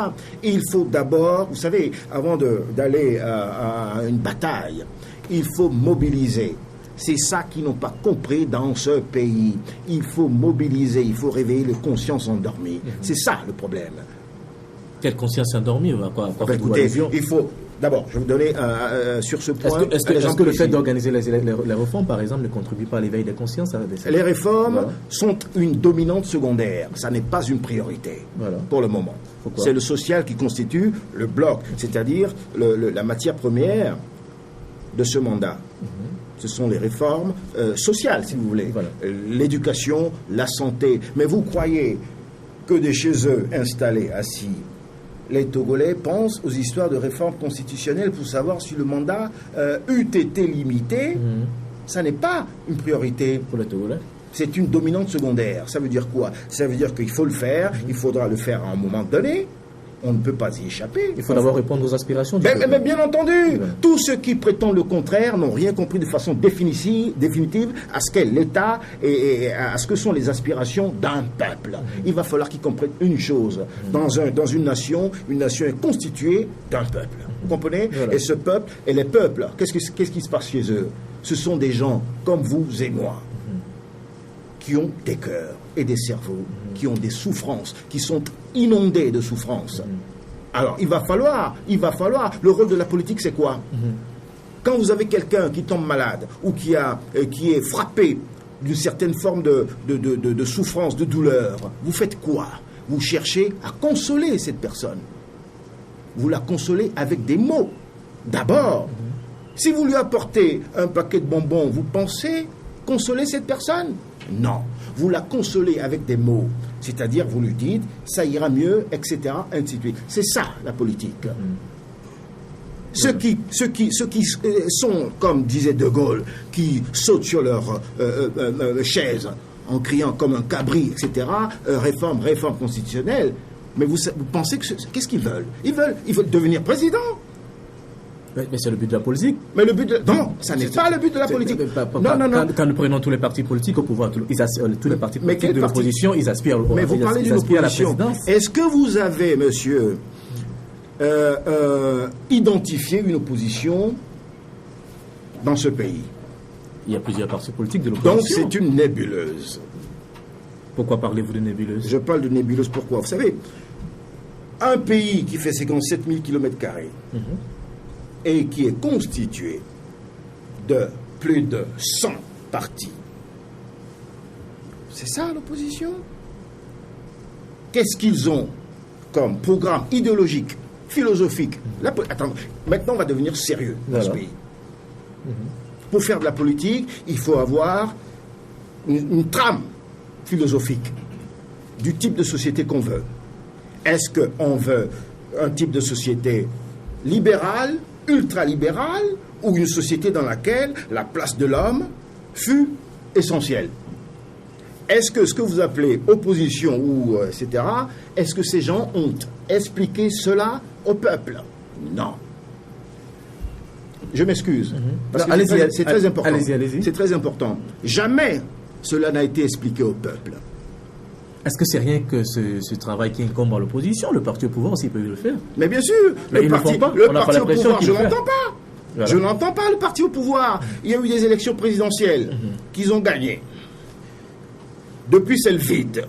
Et il faut d'abord, vous savez, avant d'aller à une bataille, il faut mobiliser. C'est ça qu'ils n'ont pas compris dans ce pays. Il faut mobiliser, il faut réveiller les consciences endormies. C'est ça le problème. Quelle conscience endormie? Écoutez, il faut... D'abord, je vais vous donner sur ce point... Est-ce que le fait d'organiser les réformes, par exemple, ne contribue pas à l'éveil des consciences? Les réformes sont une dominante secondaire. Ça n'est pas une priorité pour le moment. C'est le social qui constitue le bloc, c'est-à-dire la matière première de ce mandat. Ce sont les réformes sociales, si vous voulez. L'éducation, la santé. Mais vous croyez que de chez eux, installés, assis, les Togolais pensent aux histoires de réformes constitutionnelles pour savoir si le mandat eût été limité? Ça n'est pas une priorité pour les Togolais. C'est une dominante secondaire. Ça veut dire quoi? Ça veut dire qu'il faut le faire, il faudra le faire à un moment donné. On ne peut pas y échapper. Il faut d'abord répondre aux aspirations du peuple. Mais bien entendu, tous ceux qui prétendent le contraire n'ont rien compris de façon définitive à ce qu'est l'État et à ce que sont les aspirations d'un peuple. Il va falloir qu'ils comprennent une chose. Dans une nation est constituée d'un peuple. Vous comprenez? Et ce peuple, et les peuples, qu'est-ce qui se passe chez eux? Ce sont des gens comme vous et moi, qui ont des cœurs et des cerveaux, qui ont des souffrances, qui sont inondés de souffrances. Alors, il va falloir, le rôle de la politique, c'est quoi? Quand vous avez quelqu'un qui tombe malade, ou qui est frappé d'une certaine forme de souffrance, de douleur, vous faites quoi? Vous cherchez à consoler cette personne. Vous la consolez avec des mots. D'abord, si vous lui apportez un paquet de bonbons, vous pensez consoler cette personne? Non. Vous la consolez avec des mots. C'est-à-dire, vous lui dites, ça ira mieux, etc., ainsi de suite. C'est ça, la politique. Ceux qui sont, comme disait De Gaulle, qui sautent sur leur chaise en criant comme un cabri, etc., réforme constitutionnelle, mais vous pensez qu'est-ce qu'ils veulent? Ils veulent devenir président. Mais c'est le but de la politique. Mais le but non, ça n'est pas le but de la politique. Non. Quand nous prenons tous les partis politiques au pouvoir, tous les partis politiques de l'opposition, ils aspirent mais vous parlez d'une opposition. Est-ce que vous avez, monsieur, identifié une opposition dans ce pays? Il y a plusieurs partis politiques de l'opposition. Donc c'est une nébuleuse. Pourquoi parlez-vous de nébuleuse? Je parle de nébuleuse pourquoi? Vous savez, un pays qui fait 57 000 km² et qui est constitué de plus de 100 partis. C'est ça l'opposition? qu'est-ce qu'ils ont comme programme idéologique, philosophique. Attends, maintenant on va devenir sérieux dans ce pays. Pour faire de la politique, il faut avoir une trame philosophique du type de société qu'on veut. Est-ce qu'on veut un type de société libérale, ultralibérale, ou une société dans laquelle la place de l'homme fut essentielle? Est-ce que ce que vous appelez opposition ou etc., est-ce que ces gens ont expliqué cela au peuple? Non. Je m'excuse. Parce que c'est très important. Allez-y. C'est très important. Jamais cela n'a été expliqué au peuple. Est-ce que c'est rien que ce travail qui incombe à l'opposition? Le parti au pouvoir aussi peut le faire. Mais bien sûr, mais le parti au pouvoir, je ne l'entends pas. Voilà. Je n'entends pas le parti au pouvoir. Il y a eu des élections présidentielles qu'ils ont gagnées. Depuis, c'est le vide.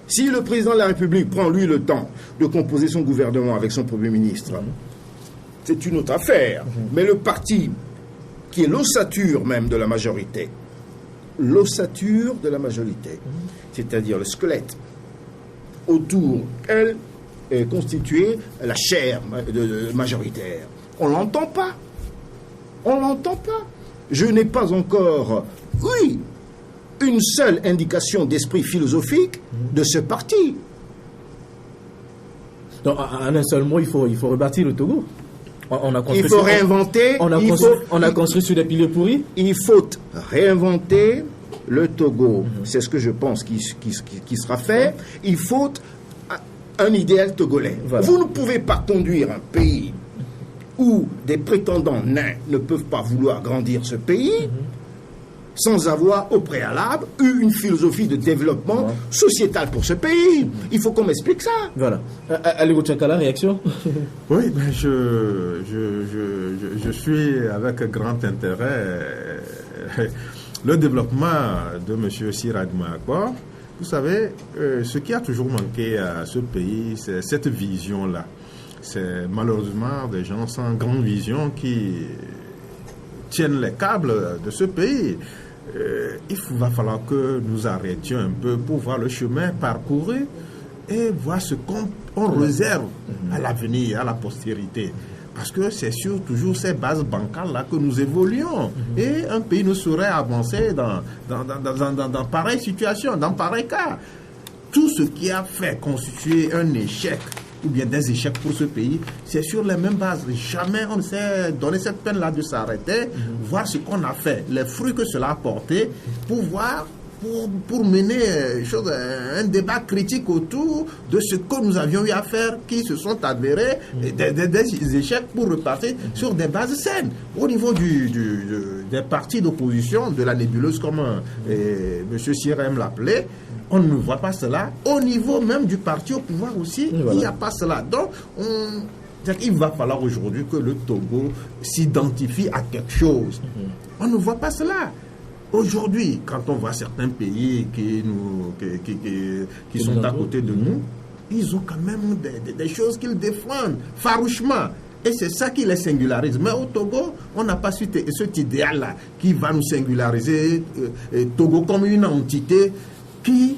Si le président de la République prend, lui, le temps de composer son gouvernement avec son Premier ministre, c'est une autre affaire. Mais le parti, qui est l'ossature même de la majorité, c'est-à-dire le squelette autour elle est constituée la chair majoritaire. On l'entend pas. Je n'ai pas encore, une seule indication d'esprit philosophique de ce parti. Donc, en un seul mot, il faut rebâtir le Togo. Il faut réinventer. On a construit sur des piliers pourris. Il faut réinventer le Togo. C'est ce que je pense qui sera fait. Il faut un idéal togolais. Voilà. Vous ne pouvez pas conduire un pays où des prétendants nains ne peuvent pas vouloir grandir ce pays sans avoir au préalable eu une philosophie de développement sociétal pour ce pays. Il faut qu'on m'explique ça. Voilà. Allez, Tchakala, réaction? Oui, mais je suis avec grand intérêt le développement de M. Siraj Mahakwa. Vous savez, ce qui a toujours manqué à ce pays, c'est cette vision-là. C'est malheureusement des gens sans grande vision qui tiennent les câbles de ce pays. Il va falloir que nous arrêtions un peu pour voir le chemin parcouru et voir ce qu'on réserve à l'avenir, à la postérité. Parce que c'est sur toujours ces bases bancales-là que nous évoluons. Et un pays ne saurait avancer dans pareille situation, dans pareil cas. Tout ce qui a fait constituer un échec ou bien des échecs pour ce pays, c'est sur les mêmes bases. Jamais on ne s'est donné cette peine-là de s'arrêter, voir ce qu'on a fait, les fruits que cela a porté, pour voir, pour mener un débat critique autour de ce que nous avions eu à faire, qui se sont avérés des échecs pour repartir sur des bases saines. Au niveau des partis d'opposition, de la nébuleuse, comme M. Sirem l'appelait, on ne voit pas cela. Au niveau même du parti au pouvoir aussi, il n'y a pas cela. Donc, il va falloir aujourd'hui que le Togo s'identifie à quelque chose. On ne voit pas cela. Aujourd'hui, quand on voit certains pays qui sont à côté de nous, ils ont quand même des choses qu'ils défendent farouchement. Et c'est ça qui les singularise. Mais au Togo, on n'a pas su cet idéal-là qui va nous singulariser, Togo comme une entité qui,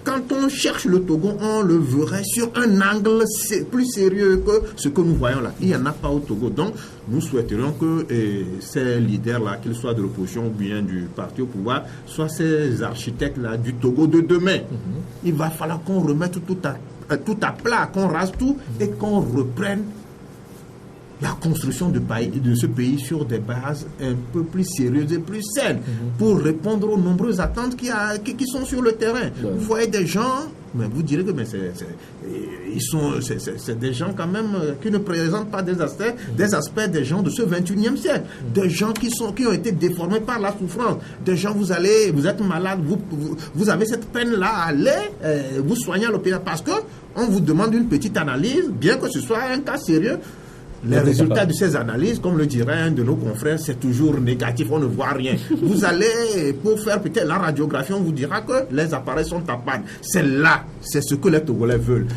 quand on cherche le Togo, on le verrait sur un angle plus sérieux que ce que nous voyons là. Il n'y en a pas au Togo. Donc, nous souhaiterions que ces leaders-là, qu'ils soient de l'opposition ou bien du parti au pouvoir, soient ces architectes-là du Togo de demain. Il va falloir qu'on remette tout à plat, qu'on rase tout et qu'on reprenne la construction de ce pays sur des bases un peu plus sérieuses et plus saines pour répondre aux nombreuses attentes qui sont sur le terrain. Vous voyez des gens, mais vous direz que c'est des gens quand même qui ne présentent pas des aspects des gens de ce 21e siècle. Des gens qui ont été déformés par la souffrance. Des gens, vous êtes malade, vous avez cette peine-là, allez vous soigner à l'hôpital parce que on vous demande une petite analyse, bien que ce soit un cas sérieux. Les résultats de ces analyses, comme le dirait un de nos confrères, c'est toujours négatif, on ne voit rien. Vous allez, pour faire peut-être la radiographie, on vous dira que les appareils sont en panne. C'est là, c'est ce que les Togolais veulent.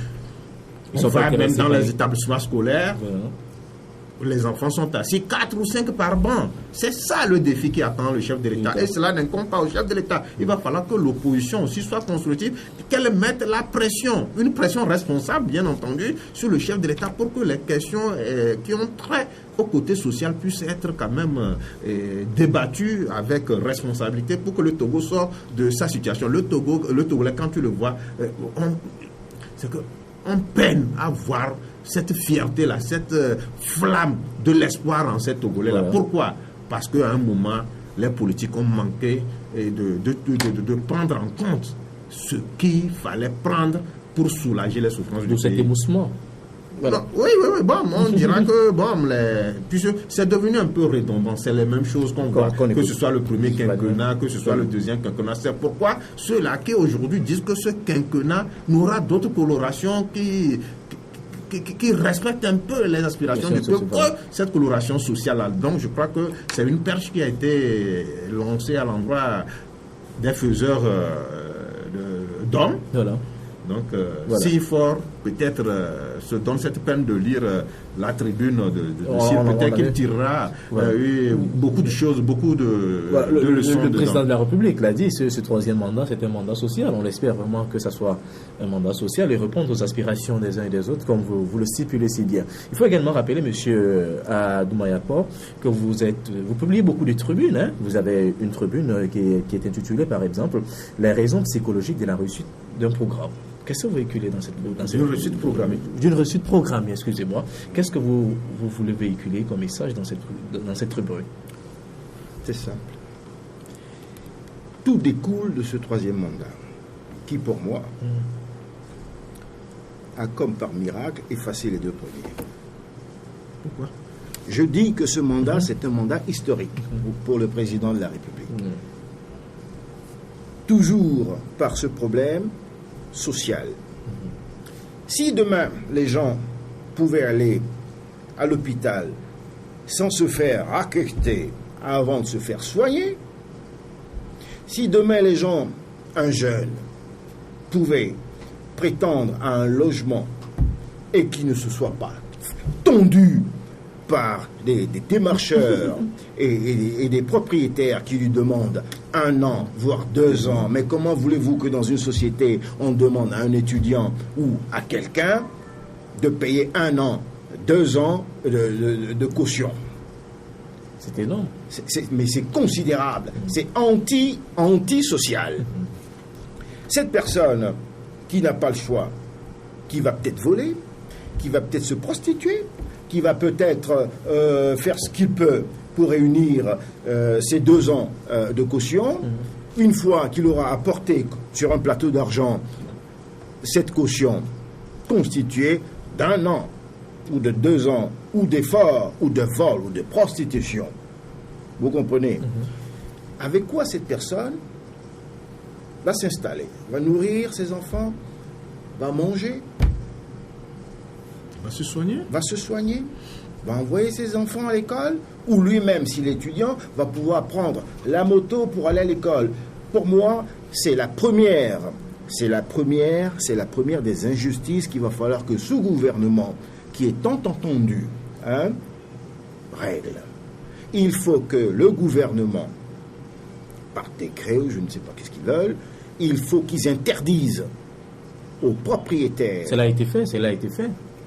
On va même dans les établissements scolaires. les enfants sont assis 4 ou 5 par banc. C'est ça le défi qui attend le chef de l'État. Et cela n'incombe pas au chef de l'État. Il va falloir que l'opposition aussi soit constructive, qu'elle mette la pression, une pression responsable, bien entendu, sur le chef de l'État pour que les questions qui ont trait au côté social puissent être quand même débattues avec responsabilité pour que le Togo sorte de sa situation. Le Togolais, quand tu le vois, on peine à voir cette fierté-là, cette flamme de l'espoir en ces Togolais-là. Voilà. Pourquoi? Parce qu'à un moment, les politiques ont manqué de prendre en compte ce qu'il fallait prendre pour soulager les souffrances du pays. Cet émoussement. Voilà. Non, oui, bon, on dira que puisque c'est devenu un peu redondant, c'est les mêmes choses qu'on voit, que ce soit le premier quinquennat, que ce soit le deuxième quinquennat. C'est pourquoi ceux-là qui aujourd'hui disent que ce quinquennat n'aura d'autres colorations qui respectent un peu les aspirations du peuple que cette coloration sociale-là. Donc je crois que c'est une perche qui a été lancée à l'endroit des faiseurs d'hommes. Voilà. Donc, si Fort peut-être se donne cette peine de lire la tribune de Cyr, peut-être qu'il tirera beaucoup de choses, beaucoup de leçons. Le président de la République l'a dit, ce troisième mandat, c'est un mandat social. On espère vraiment que ça soit un mandat social et répondre aux aspirations des uns et des autres, comme vous le stipulez si bien. Il faut également rappeler, monsieur Doumayapo, que vous publiez beaucoup de tribunes. Hein. Vous avez une tribune qui est intitulée, par exemple, « Les raisons psychologiques de la réussite d'un programme ». Qu'est-ce que vous véhiculez dans cette D'une réussite programmée. D'une réussite programmée, excusez-moi. Qu'est-ce que vous voulez véhiculer comme message dans cette tribune? C'est simple. Tout découle de ce troisième mandat, qui pour moi a comme par miracle effacé les deux premiers. Pourquoi? Je dis que ce mandat, c'est un mandat historique pour le président de la République. Toujours par ce problème social. Si demain les gens pouvaient aller à l'hôpital sans se faire raqueter avant de se faire soigner, si demain les gens, un jeune, pouvait prétendre à un logement et qui ne se soit pas tondu par des démarcheurs et des propriétaires qui lui demandent 1 an, voire 2 ans. Mais comment voulez-vous que dans une société, on demande à un étudiant ou à quelqu'un de payer 1 an, 2 ans de caution? C'est énorme. Mais c'est considérable. C'est anti-social. Cette personne qui n'a pas le choix, qui va peut-être voler, qui va peut-être se prostituer, qui va peut-être faire ce qu'il peut pour réunir ces 2 ans de caution. Une fois qu'il aura apporté sur un plateau d'argent cette caution constituée d'1 an ou de 2 ans ou d'effort ou de vol ou de prostitution, vous comprenez? Avec quoi cette personne va s'installer, va nourrir ses enfants, va manger, va se soigner, va envoyer ses enfants à l'école, ou lui-même, s'il est étudiant, va pouvoir prendre la moto pour aller à l'école. Pour moi, c'est la première des injustices qu'il va falloir que ce gouvernement, qui est tant entendu, règle. Il faut que le gouvernement, par décret, je ne sais pas qu'est-ce qu'ils veulent, il faut qu'ils interdisent aux propriétaires. Cela a été fait.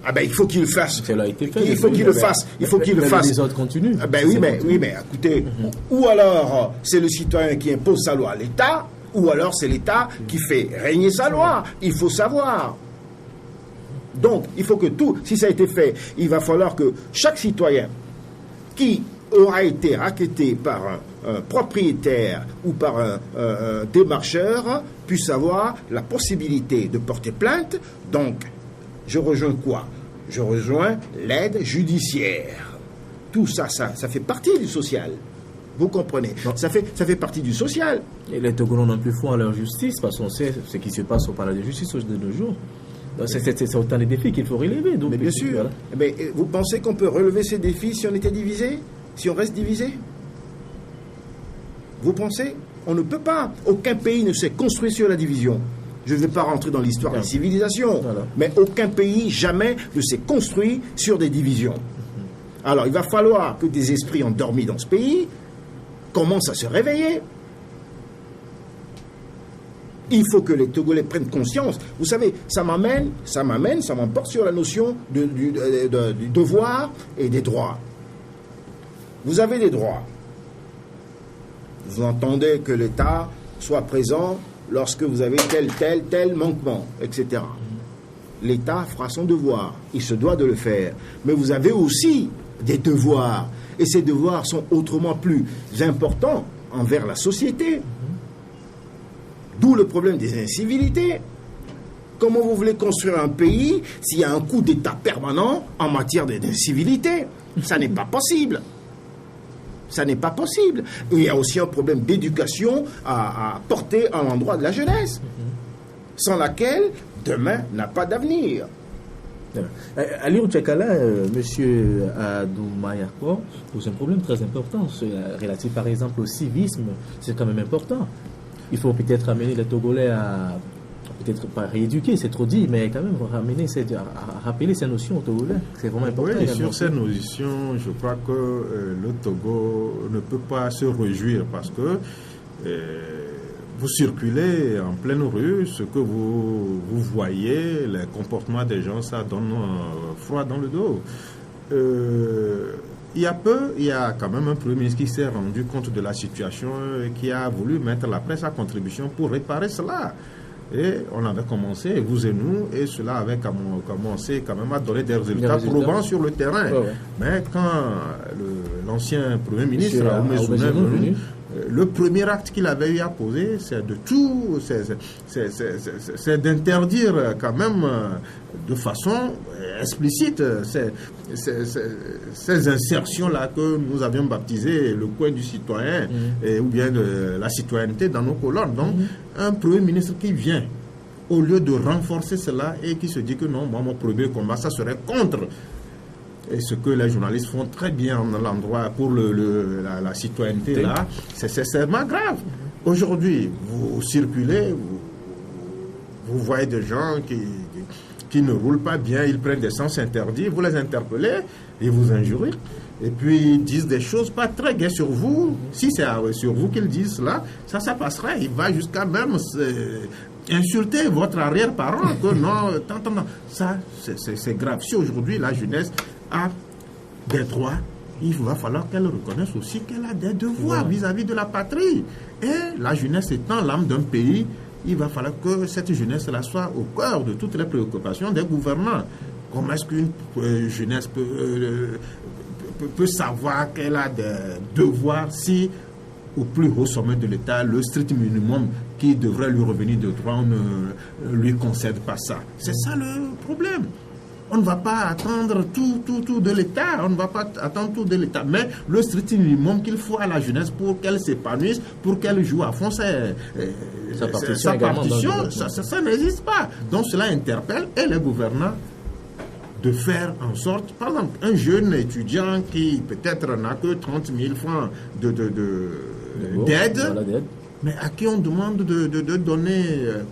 Ah ben il faut qu'il le fasse. Cela a été fait. Il faut qu'il le fasse. Il faut qu'il le fasse. Les autres continuent. Ah ben oui, mais écoutez, ou alors c'est le citoyen qui impose sa loi à l'État, ou alors c'est l'État qui fait régner sa loi. Il faut savoir. Donc, il faut que tout, si ça a été fait, il va falloir que chaque citoyen qui aura été raquetté par un propriétaire ou par un démarcheur puisse avoir la possibilité de porter plainte. Donc, je rejoins quoi? Je rejoins l'aide judiciaire. Tout ça, ça fait partie du social. Vous comprenez? Ça fait partie du social. Et les Togolais n'ont plus foi à leur justice, parce qu'on sait ce qui se passe au palais de justice de nos jours. C'est autant de défis qu'il faut relever. Donc, mais bien sûr. Voilà. Mais vous pensez qu'on peut relever ces défis si on était divisé? Si on reste divisé? Vous pensez? On ne peut pas. Aucun pays ne s'est construit sur la division. Je ne vais pas rentrer dans l'histoire des civilisations, mais aucun pays jamais ne s'est construit sur des divisions. Alors, il va falloir que des esprits endormis dans ce pays commencent à se réveiller. Il faut que les Togolais prennent conscience. Vous savez, ça m'emporte sur la notion du devoir et des droits. Vous avez des droits. Vous entendez que l'État soit présent lorsque vous avez tel manquement, etc. L'État fera son devoir. Il se doit de le faire. Mais vous avez aussi des devoirs. Et ces devoirs sont autrement plus importants envers la société. D'où le problème des incivilités. Comment vous voulez construire un pays s'il y a un coup d'État permanent en matière d'incivilité? Ça n'est pas possible. Ça n'est pas possible. Il y a aussi un problème d'éducation à porter à l'endroit de la jeunesse, sans laquelle demain n'a pas d'avenir. Aliou Tchakala, M. Adoumayako pose un problème très important, relatif par exemple au civisme. C'est quand même important. Il faut peut-être amener les Togolais à, peut-être pas rééduquer, c'est trop dit, mais quand même à rappeler ces notions aux Togolais. C'est vraiment important. Oui, sur ces notions, je crois que le Togo ne peut pas se réjouir parce que vous circulez en pleine rue, ce que vous voyez, les comportements des gens, ça donne froid dans le dos. Il y a quand même un Premier ministre qui s'est rendu compte de la situation et qui a voulu mettre la presse à contribution pour réparer cela. Et on avait commencé, vous et nous, et cela avait commencé quand même à donner des résultats probants sur le terrain. Ouais. Mais quand l'ancien Premier ministre est venu, le premier acte qu'il avait eu à poser, c'est d'interdire quand même de façon explicite ces insertions-là que nous avions baptisées le coin du citoyen ou bien la citoyenneté dans nos colonnes. Donc, un Premier ministre qui vient, au lieu de renforcer cela et qui se dit que non, moi, mon premier combat, ça serait contre. Et ce que les journalistes font très bien dans l'endroit pour la citoyenneté, là, c'est extrêmement grave. Aujourd'hui, vous circulez, vous voyez des gens qui ne roulent pas bien, ils prennent des sens interdits, vous les interpellez, ils vous injurient, et puis ils disent des choses pas très gaies sur vous. Si c'est sur vous qu'ils disent cela, ça passera. Il va jusqu'à même insulter votre arrière-parent, que non, ça, c'est grave. Si aujourd'hui la jeunesse a des droits, il va falloir qu'elle reconnaisse aussi qu'elle a des devoirs vis-à-vis de la patrie. Et la jeunesse étant l'âme d'un pays, il va falloir que cette jeunesse-là soit au cœur de toutes les préoccupations des gouvernants. Comment est-ce qu'une jeunesse peut savoir qu'elle a des devoirs si, au plus haut sommet de l'État, le strict minimum qui devrait lui revenir de droit, on ne lui concède pas ça? C'est ça le problème. On ne va pas attendre tout de l'État, on ne va pas attendre tout de l'État, mais le strict minimum qu'il faut à la jeunesse pour qu'elle s'épanouisse, pour qu'elle joue à fond sa partition, ça n'existe pas. Donc cela interpelle et les gouvernants de faire en sorte, par exemple, un jeune étudiant qui peut-être n'a que 30 000 francs d'aide, mais à qui on demande de donner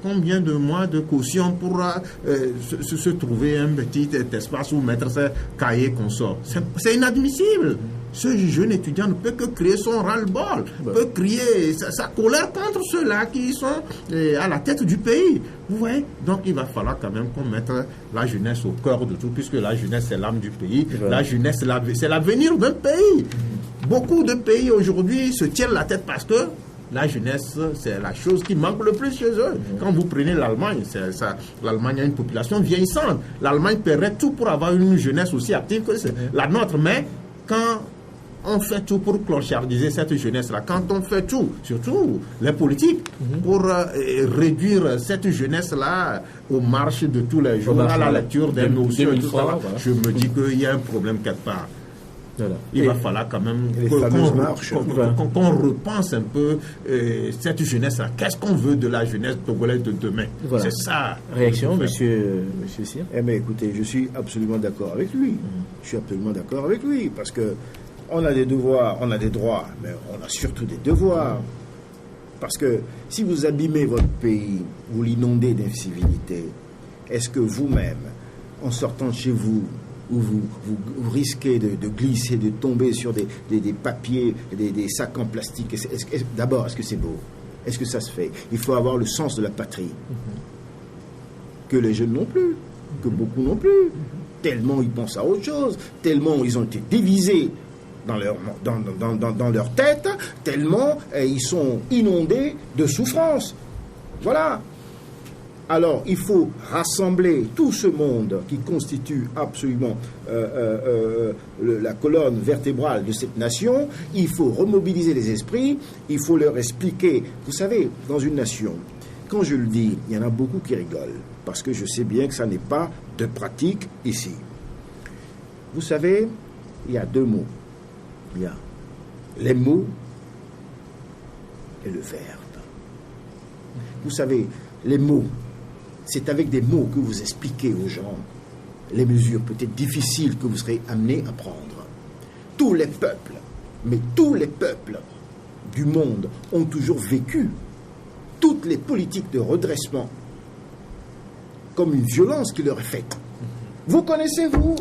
combien de mois de caution pour se trouver un petit espace où mettre ses cahiers qu'on sort. C'est inadmissible. Ce jeune étudiant ne peut que crier son ras-le-bol, peut crier sa colère contre ceux-là qui sont à la tête du pays. Vous voyez? Donc il va falloir quand même qu'on mette la jeunesse au cœur de tout, puisque la jeunesse c'est l'âme du pays. La jeunesse c'est l'avenir d'un pays. Beaucoup de pays aujourd'hui se tiennent la tête parce que la jeunesse, c'est la chose qui manque le plus chez eux. Quand vous prenez l'Allemagne, l'Allemagne a une population vieillissante. L'Allemagne paierait tout pour avoir une jeunesse aussi active que la nôtre. Mais quand on fait tout pour clochardiser cette jeunesse-là, quand on fait tout, surtout les politiques, pour réduire cette jeunesse-là aux marches de tous les jours, à la lecture des notions et tout ça, je me dis qu'il y a un problème quelque part. Voilà. Il va falloir quand même qu'on repense un peu cette jeunesse-là. Qu'est-ce qu'on veut de la jeunesse togolaise de demain? Voilà. C'est ça. Réaction, monsieur Cyr? Mais écoutez, je suis absolument d'accord avec lui. Je suis absolument d'accord avec lui parce que on a des devoirs, on a des droits, mais on a surtout des devoirs. Parce que si vous abîmez votre pays, vous l'inondez d'incivilité, est-ce que vous-même, en sortant de chez vous, où vous risquez de glisser, de tomber sur des papiers, des sacs en plastique. D'abord, est-ce que c'est beau? Est-ce que ça se fait? Il faut avoir le sens de la patrie. Que les jeunes n'ont plus, que beaucoup n'ont plus. Tellement ils pensent à autre chose, tellement ils ont été divisés dans leur tête, tellement ils sont inondés de souffrance. Voilà. Alors, il faut rassembler tout ce monde qui constitue absolument la colonne vertébrale de cette nation. Il faut remobiliser les esprits, il faut leur expliquer. Vous savez, dans une nation, quand je le dis, il y en a beaucoup qui rigolent, parce que je sais bien que ça n'est pas de pratique ici. Vous savez, il y a deux mots. Il y a les mots et le verbe. Vous savez, les mots, c'est avec des mots que vous expliquez aux gens les mesures peut-être difficiles que vous serez amenés à prendre. Tous les peuples, mais tous les peuples du monde ont toujours vécu toutes les politiques de redressement comme une violence qui leur est faite. Vous connaissez, vous,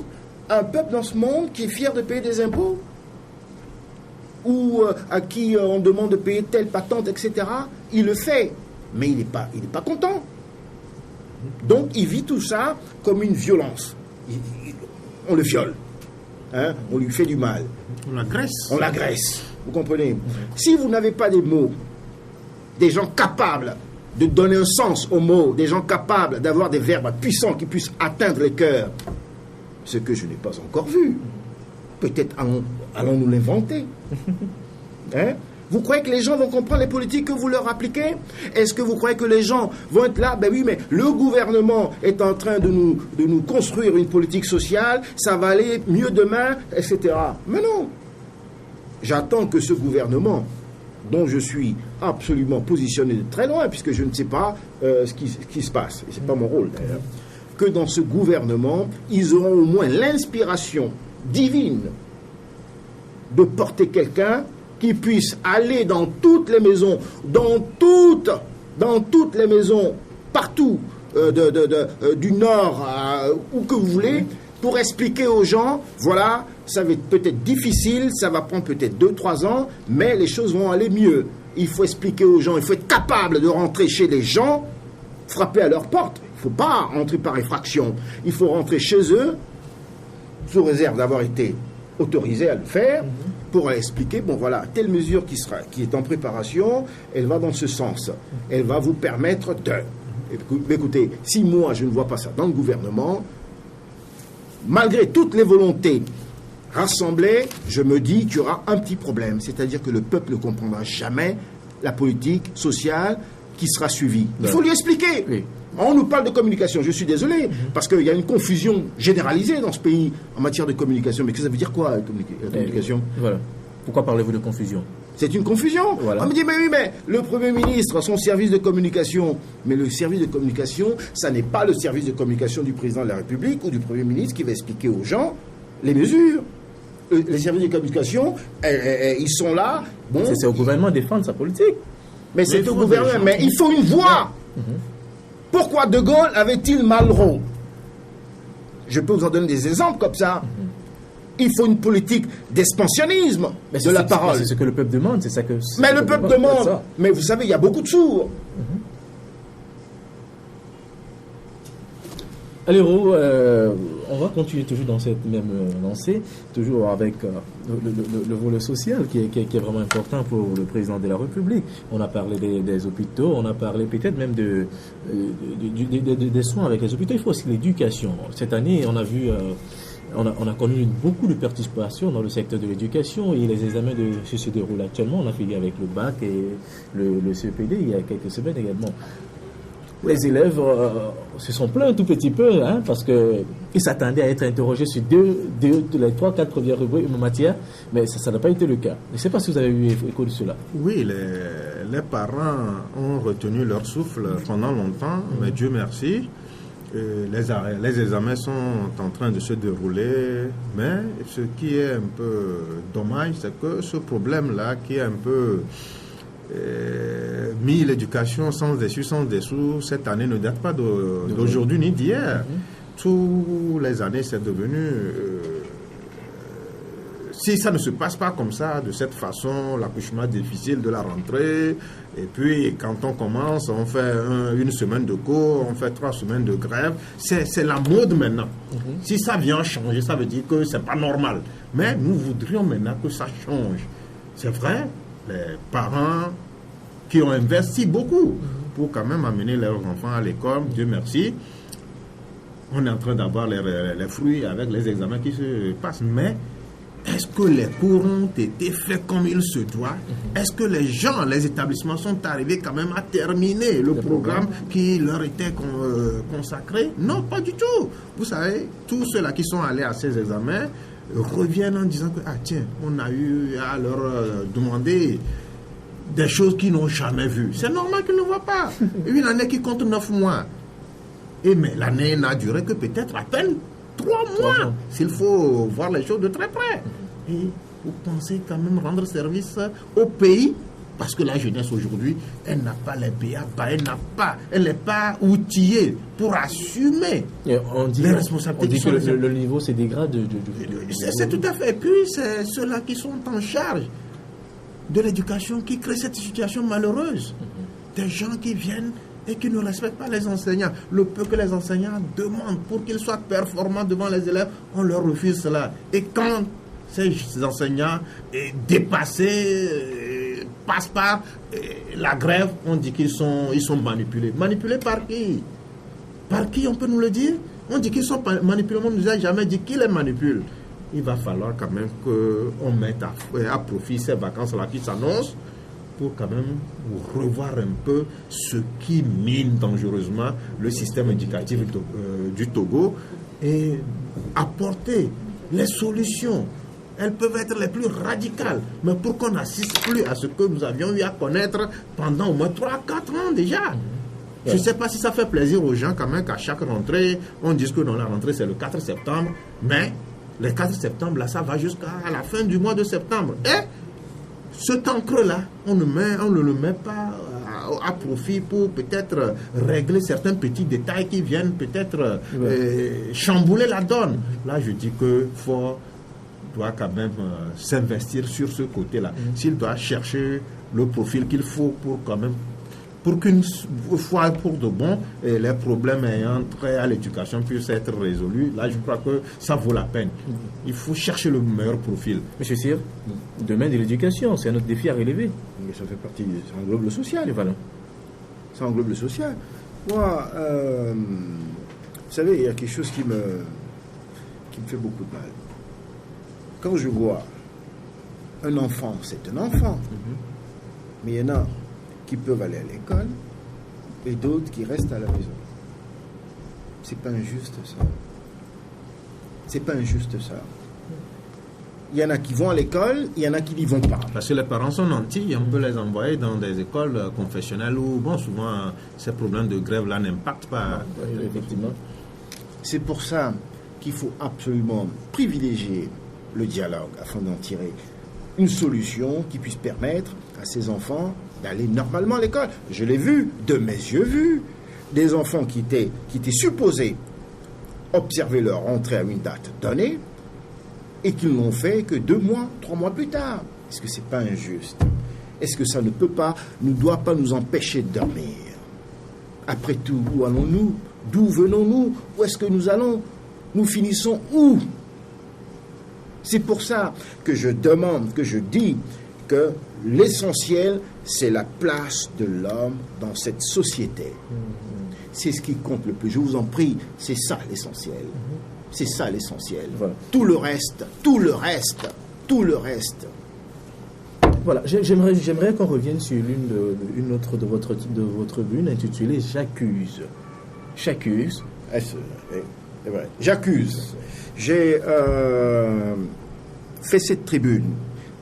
un peuple dans ce monde qui est fier de payer des impôts? Ou à qui on demande de payer telle patente, etc. Il le fait, mais il n'est pas content. Donc il vit tout ça comme une violence. On le viole, hein? On lui fait du mal. On l'agresse. Vous comprenez? Si vous n'avez pas des mots, des gens capables de donner un sens aux mots, des gens capables d'avoir des verbes puissants qui puissent atteindre les cœurs, ce que je n'ai pas encore vu. Peut-être allons-nous l'inventer. Hein? Vous croyez que les gens vont comprendre les politiques que vous leur appliquez? Est-ce que vous croyez que les gens vont être là? Ben oui, mais le gouvernement est en train de nous construire une politique sociale, ça va aller mieux demain, etc. Mais non. J'attends que ce gouvernement, dont je suis absolument positionné de très loin, puisque je ne sais pas ce qui se passe, et ce n'est pas mon rôle d'ailleurs, que dans ce gouvernement, ils auront au moins l'inspiration divine de porter quelqu'un qui puisse aller dans toutes les maisons, dans toutes les maisons, partout, du nord où que vous voulez, pour expliquer aux gens, voilà, ça va être peut-être difficile, ça va prendre peut-être 2-3 ans, mais les choses vont aller mieux. Il faut expliquer aux gens, il faut être capable de rentrer chez les gens, frapper à leur porte. Il ne faut pas rentrer par effraction. Il faut rentrer chez eux, sous réserve d'avoir été autorisé à le faire, pour expliquer, bon voilà, telle mesure qui est en préparation, elle va dans ce sens. Elle va vous permettre de... Écoutez, si moi je ne vois pas ça dans le gouvernement, malgré toutes les volontés rassemblées, je me dis qu'il y aura un petit problème. C'est-à-dire que le peuple ne comprendra jamais la politique sociale qui sera suivie. Il faut lui expliquer. Oui. On nous parle de communication, je suis désolé, parce qu'il y a une confusion généralisée dans ce pays en matière de communication. Mais que ça veut dire quoi, la communication? Voilà. Pourquoi parlez-vous de confusion? C'est une confusion. Voilà. On me dit, mais oui, mais le Premier ministre, son service de communication, mais le service de communication, ça n'est pas le service de communication du président de la République ou du Premier ministre qui va expliquer aux gens les mesures. Les services de communication, ils sont là. Bon, c'est au gouvernement de défendre sa politique. Mais c'est au gouvernement, mais il faut une voix. Pourquoi De Gaulle avait-il Malraux? Je peux vous en donner des exemples comme ça. Il faut une politique d'expansionnisme de la parole. C'est ce que le peuple demande, c'est ça que... Mais le peuple demande. Mais vous savez, il y a beaucoup de sourds. Allez, Ro, on va continuer toujours dans cette même lancée, toujours avec le volet social qui est vraiment important pour le président de la République. On a parlé des hôpitaux, on a parlé peut-être même des soins avec les hôpitaux. Il faut aussi l'éducation. Cette année, on a vu... On a connu beaucoup de participation dans le secteur de l'éducation et les examens se déroulent actuellement. On a fini avec le bac et le CEPD il y a quelques semaines également. Les élèves se sont plaints un tout petit peu, parce qu'ils s'attendaient à être interrogés sur les 3-4 premières matières, mais ça n'a pas été le cas. Je ne sais pas si vous avez eu écho de cela. Oui, les parents ont retenu leur souffle pendant longtemps, mais Dieu merci. Les examens sont en train de se dérouler, mais ce qui est un peu dommage, c'est que ce problème-là, qui est un peu mis l'éducation sans dessus, cette année ne date pas d'aujourd'hui ni d'hier. tous les années, c'est devenu... si ça ne se passe pas comme ça, de cette façon, l'accouchement difficile de la rentrée, et puis quand on commence, on fait une semaine de cours, on fait 3 semaines de grève, c'est la mode maintenant. Si ça vient changer, ça veut dire que c'est pas normal. Mais nous voudrions maintenant que ça change. C'est vrai, les parents qui ont investi beaucoup pour quand même amener leurs enfants à l'école, Dieu merci, on est en train d'avoir les fruits avec les examens qui se passent, mais est-ce que les cours ont été faits comme il se doit? Est-ce que les gens, les établissements sont arrivés quand même à terminer le programme qui leur était consacré? Non, pas du tout. Vous savez, tous ceux-là qui sont allés à ces examens reviennent en disant que, ah tiens, on a eu à leur demander des choses qu'ils n'ont jamais vues. C'est normal qu'ils ne voient pas. Une année qui compte 9 mois. Mais l'année n'a duré que peut-être à peine 3 mois, s'il faut voir les choses de très près. Et vous pensez quand même rendre service au pays, parce que la jeunesse aujourd'hui, elle n'a pas les BABA, elle n'est pas outillée pour assumer les responsabilités. On dit que le niveau se dégrade. C'est tout à fait. Et puis, c'est ceux-là qui sont en charge de l'éducation qui créent cette situation malheureuse. Des gens qui viennent et qui ne respectent pas les enseignants. Le peu que les enseignants demandent pour qu'ils soient performants devant les élèves, on leur refuse cela. Et quand ces enseignants dépassés passent par la grève, on dit qu'ils sont manipulés. Manipulés par qui? Par qui, on peut nous le dire? On dit qu'ils sont manipulés, on ne nous a jamais dit qui les manipule. Il va falloir quand même qu'on mette à profit ces vacances-là qui s'annoncent, pour quand même revoir un peu ce qui mine dangereusement le système éducatif du Togo et apporter les solutions. Elles peuvent être les plus radicales, mais pour qu'on n'assiste plus à ce que nous avions eu à connaître pendant au moins 3-4 ans déjà. Je ne sais pas si ça fait plaisir aux gens quand même qu'à chaque rentrée, on dise que dans la rentrée c'est le 4 septembre, mais le 4 septembre, là, ça va jusqu'à la fin du mois de septembre. Et ce temps creux-là, on ne le met pas à profit pour peut-être régler certains petits détails qui viennent peut-être chambouler la donne. Là, je dis que Faure doit quand même s'investir sur ce côté-là. S'il doit chercher le profil qu'il faut pour quand même, pour qu'une fois pour de bon, les problèmes ayant trait à l'éducation puissent être résolus, là je crois que ça vaut la peine. Il faut chercher le meilleur profil. Monsieur Cyr, demain de l'éducation, c'est un autre défi à relever. Mais ça fait partie, ça englobe le social. Et voilà. Ça englobe le social. Moi, vous savez, il y a quelque chose qui me fait beaucoup de mal. Quand je vois un enfant, c'est un enfant, mais il y en a qui peuvent aller à l'école et d'autres qui restent à la maison. C'est pas injuste ça. C'est pas injuste ça. Il y en a qui vont à l'école, il y en a qui n'y vont pas. Parce que les parents sont nantis, on peut les envoyer dans des écoles confessionnelles où, bon, souvent, ces problèmes de grève-là n'impactent pas. Effectivement. C'est pour ça qu'il faut absolument privilégier le dialogue afin d'en tirer une solution qui puisse permettre à ces enfants d'aller normalement à l'école. Je l'ai vu, de mes yeux vus, des enfants qui étaient supposés observer leur entrée à une date donnée et qui n'ont fait que 2 mois, 3 mois plus tard. Est-ce que c'est pas injuste? Est-ce que ça ne doit pas nous empêcher de dormir? Après tout, où allons-nous? D'où venons-nous? Où est-ce que nous allons? Nous finissons où? C'est pour ça que je demande, que je dis que l'essentiel, c'est la place de l'homme dans cette société. C'est ce qui compte le plus. Je vous en prie, c'est ça l'essentiel. C'est ça l'essentiel. Voilà. Tout le reste. Voilà, j'aimerais qu'on revienne sur une autre de votre tribune intitulée J'accuse. J'accuse. C'est vrai. J'accuse. J'ai fait cette tribune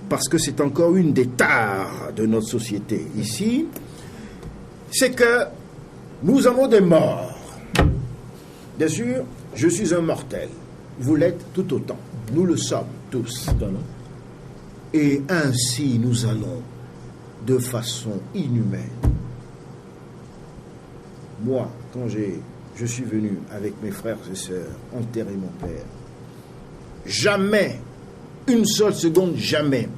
parce que c'est encore une des tares de notre société ici, c'est que nous avons des morts. Bien sûr, je suis un mortel. Vous l'êtes tout autant. Nous le sommes tous. Et ainsi nous allons de façon inhumaine. Moi, quand j'ai je suis venu avec mes frères et sœurs enterrer mon père. Jamais, une seule seconde, jamais,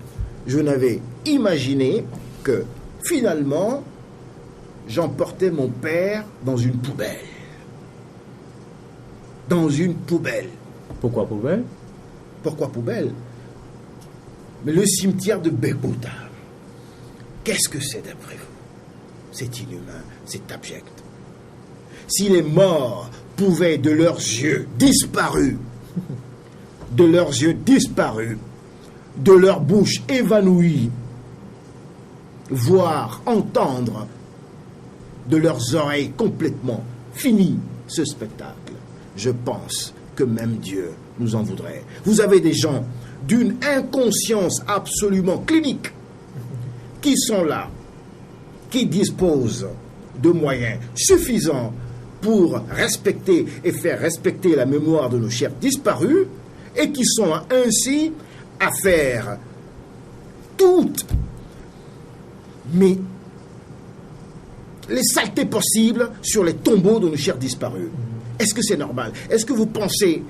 je n'avais imaginé que finalement, j'emportais mon père dans une poubelle. Dans une poubelle. Pourquoi poubelle? Pourquoi poubelle? Mais le cimetière de Bébouta, qu'est-ce que c'est d'après vous? C'est inhumain, c'est abject. Si les morts pouvaient de leurs yeux disparus, de leurs yeux disparus, de leur bouche évanouie, voir, entendre, de leurs oreilles complètement fini ce spectacle, je pense que même Dieu nous en voudrait. Vous avez des gens d'une inconscience absolument clinique qui sont là, qui disposent de moyens suffisants pour respecter et faire respecter la mémoire de nos chers disparus et qui sont ainsi à faire toutes mais les saletés possibles sur les tombeaux de nos chers disparus. Est-ce que c'est normal? Est-ce que vous pensez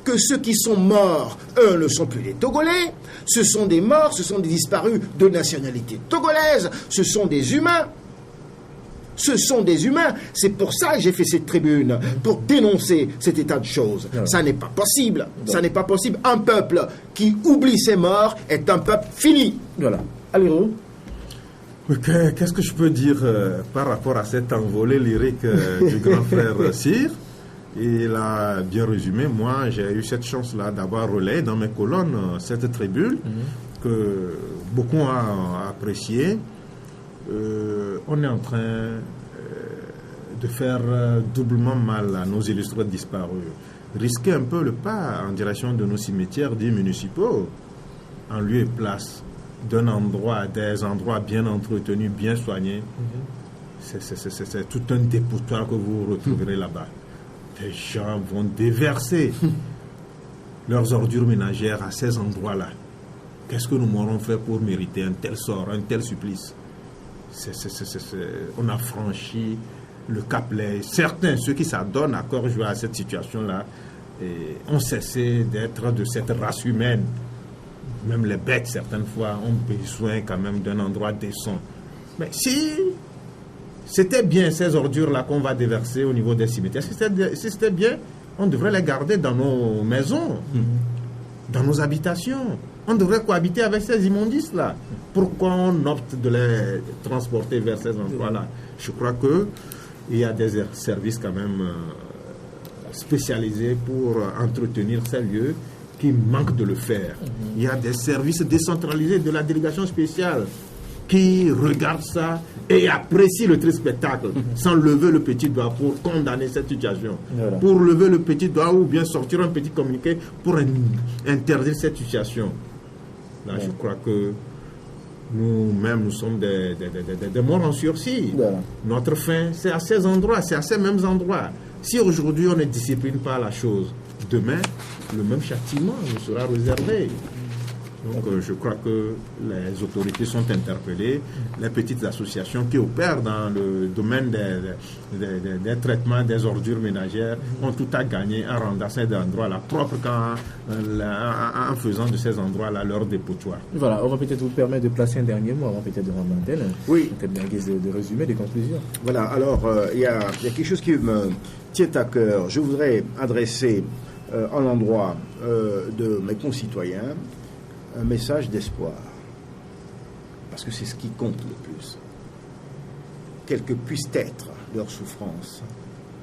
que ceux qui sont morts, eux, ne sont plus des Togolais? Ce sont des morts, ce sont des disparus de nationalité togolaise, ce sont des humains. Ce sont des humains. C'est pour ça que j'ai fait cette tribune, pour dénoncer cet état de choses. Voilà. Ça n'est pas possible. Ça n'est pas possible. Un peuple qui oublie ses morts est un peuple fini. Voilà. Allez, qu'est-ce que je peux dire par rapport à cette envolée lyrique du grand frère Cyr? Il a bien résumé. Moi, j'ai eu cette chance-là d'avoir relayé dans mes colonnes cette tribune que beaucoup ont appréciée. On est en train de faire doublement mal à nos illustres disparus. Risquer un peu le pas en direction de nos cimetières dits municipaux, en lieu et place d'un endroit, des endroits bien entretenus, bien soignés. C'est tout un dépotoir que vous retrouverez là-bas. Les gens vont déverser leurs ordures ménagères à ces endroits-là. Qu'est-ce que nous m'aurons fait pour mériter un tel sort, un tel supplice? On a franchi le cap. Certains, ceux qui s'adonnent à corps joie à cette situation-là, ont cessé d'être de cette race humaine. Même les bêtes, certaines fois, ont besoin quand même d'un endroit décent. Mais si c'était bien ces ordures-là qu'on va déverser au niveau des cimetières, si c'était bien, on devrait les garder dans nos maisons, dans nos habitations. On devrait cohabiter avec ces immondices-là. Pourquoi on opte de les transporter vers ces endroits-là? Je crois qu'il y a des services quand même spécialisés pour entretenir ces lieux qui manquent de le faire. Il y a des services décentralisés de la délégation spéciale qui regardent ça et apprécient le triste spectacle sans lever le petit doigt pour condamner cette situation. Voilà. Pour lever le petit doigt ou bien sortir un petit communiqué pour interdire cette situation. Là, je crois que nous-mêmes, nous sommes des morts en sursis. Voilà. Notre fin, c'est à ces endroits, c'est à ces mêmes endroits. Si aujourd'hui on ne discipline pas la chose, demain, le même châtiment nous sera réservé. Donc je crois que les autorités sont interpellées, les petites associations qui opèrent dans le domaine des traitements des ordures ménagères ont tout à gagner en rendant ces endroits-là propres en faisant de ces endroits-là leur dépotoir. Voilà, on va peut-être vous permettre de placer un dernier mot avant peut-être de rendre l'antenne. Oui. Peut-être bien guise de résumé, des conclusions. Voilà, alors il y a quelque chose qui me tient à cœur. Je voudrais adresser à l'endroit de mes concitoyens un message d'espoir, parce que c'est ce qui compte le plus. Quelle que puisse être leur souffrance,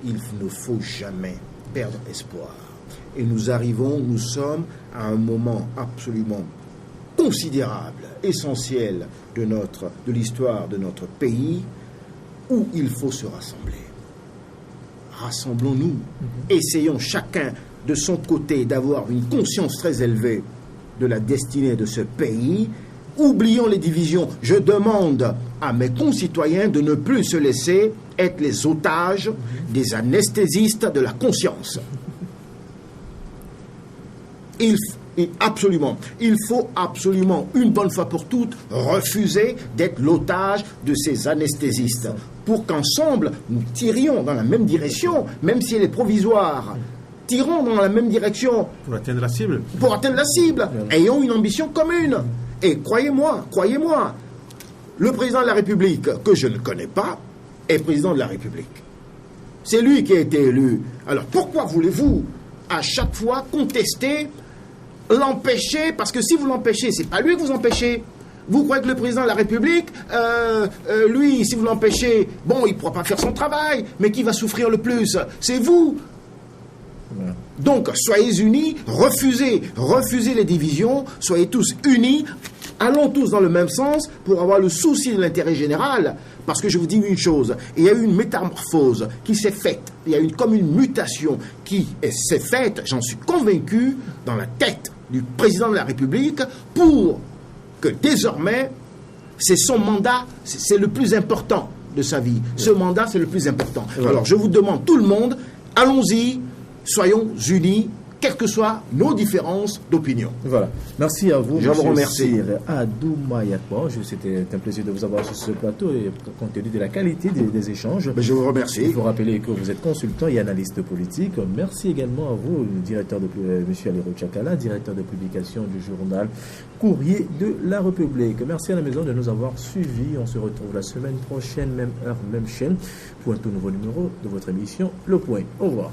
il ne faut jamais perdre espoir. Et nous sommes à un moment absolument considérable, essentiel de l'histoire de notre pays, où il faut se rassembler. Rassemblons-nous, essayons chacun de son côté d'avoir une conscience très élevée de la destinée de ce pays. Oublions les divisions. Je demande à mes concitoyens de ne plus se laisser être les otages des anesthésistes de la conscience. Absolument. Il faut absolument, une bonne fois pour toutes, refuser d'être l'otage de ces anesthésistes. Pour qu'ensemble, nous tirions dans la même direction, même si elle est provisoire. Tirons dans la même direction. Pour atteindre la cible. Pour atteindre la cible. Ayons une ambition commune. Et croyez-moi, le président de la République, que je ne connais pas, est président de la République. C'est lui qui a été élu. Alors pourquoi voulez-vous à chaque fois contester, l'empêcher? Parce que si vous l'empêchez, c'est pas lui que vous empêchez. Vous croyez que le président de la République, lui, si vous l'empêchez, bon, il ne pourra pas faire son travail, mais qui va souffrir le plus? C'est vous. Voilà. Donc, soyez unis, refusez les divisions, soyez tous unis, allons tous dans le même sens pour avoir le souci de l'intérêt général. Parce que je vous dis une chose, il y a eu une métamorphose qui s'est faite, il y a eu comme une mutation qui s'est faite, j'en suis convaincu, dans la tête du président de la République, pour que désormais, c'est son mandat, c'est le plus important de sa vie. Ce mandat, c'est le plus important. Alors, je vous demande, tout le monde, allons-y, soyons unis, quelles que soient nos différences d'opinion. Voilà. Merci à vous. Je vous remercie. Adouma Yakwa. C'était un plaisir de vous avoir sur ce plateau et compte tenu de la qualité des échanges. Je vous remercie. Il faut rappeler que vous êtes consultant et analyste politique. Merci également à vous, le directeur de M. Aliro Tchakala, directeur de publication du journal Courrier de la République. Merci à la maison de nous avoir suivis. On se retrouve la semaine prochaine, même heure, même chaîne, pour un tout nouveau numéro de votre émission Le Point. Au revoir.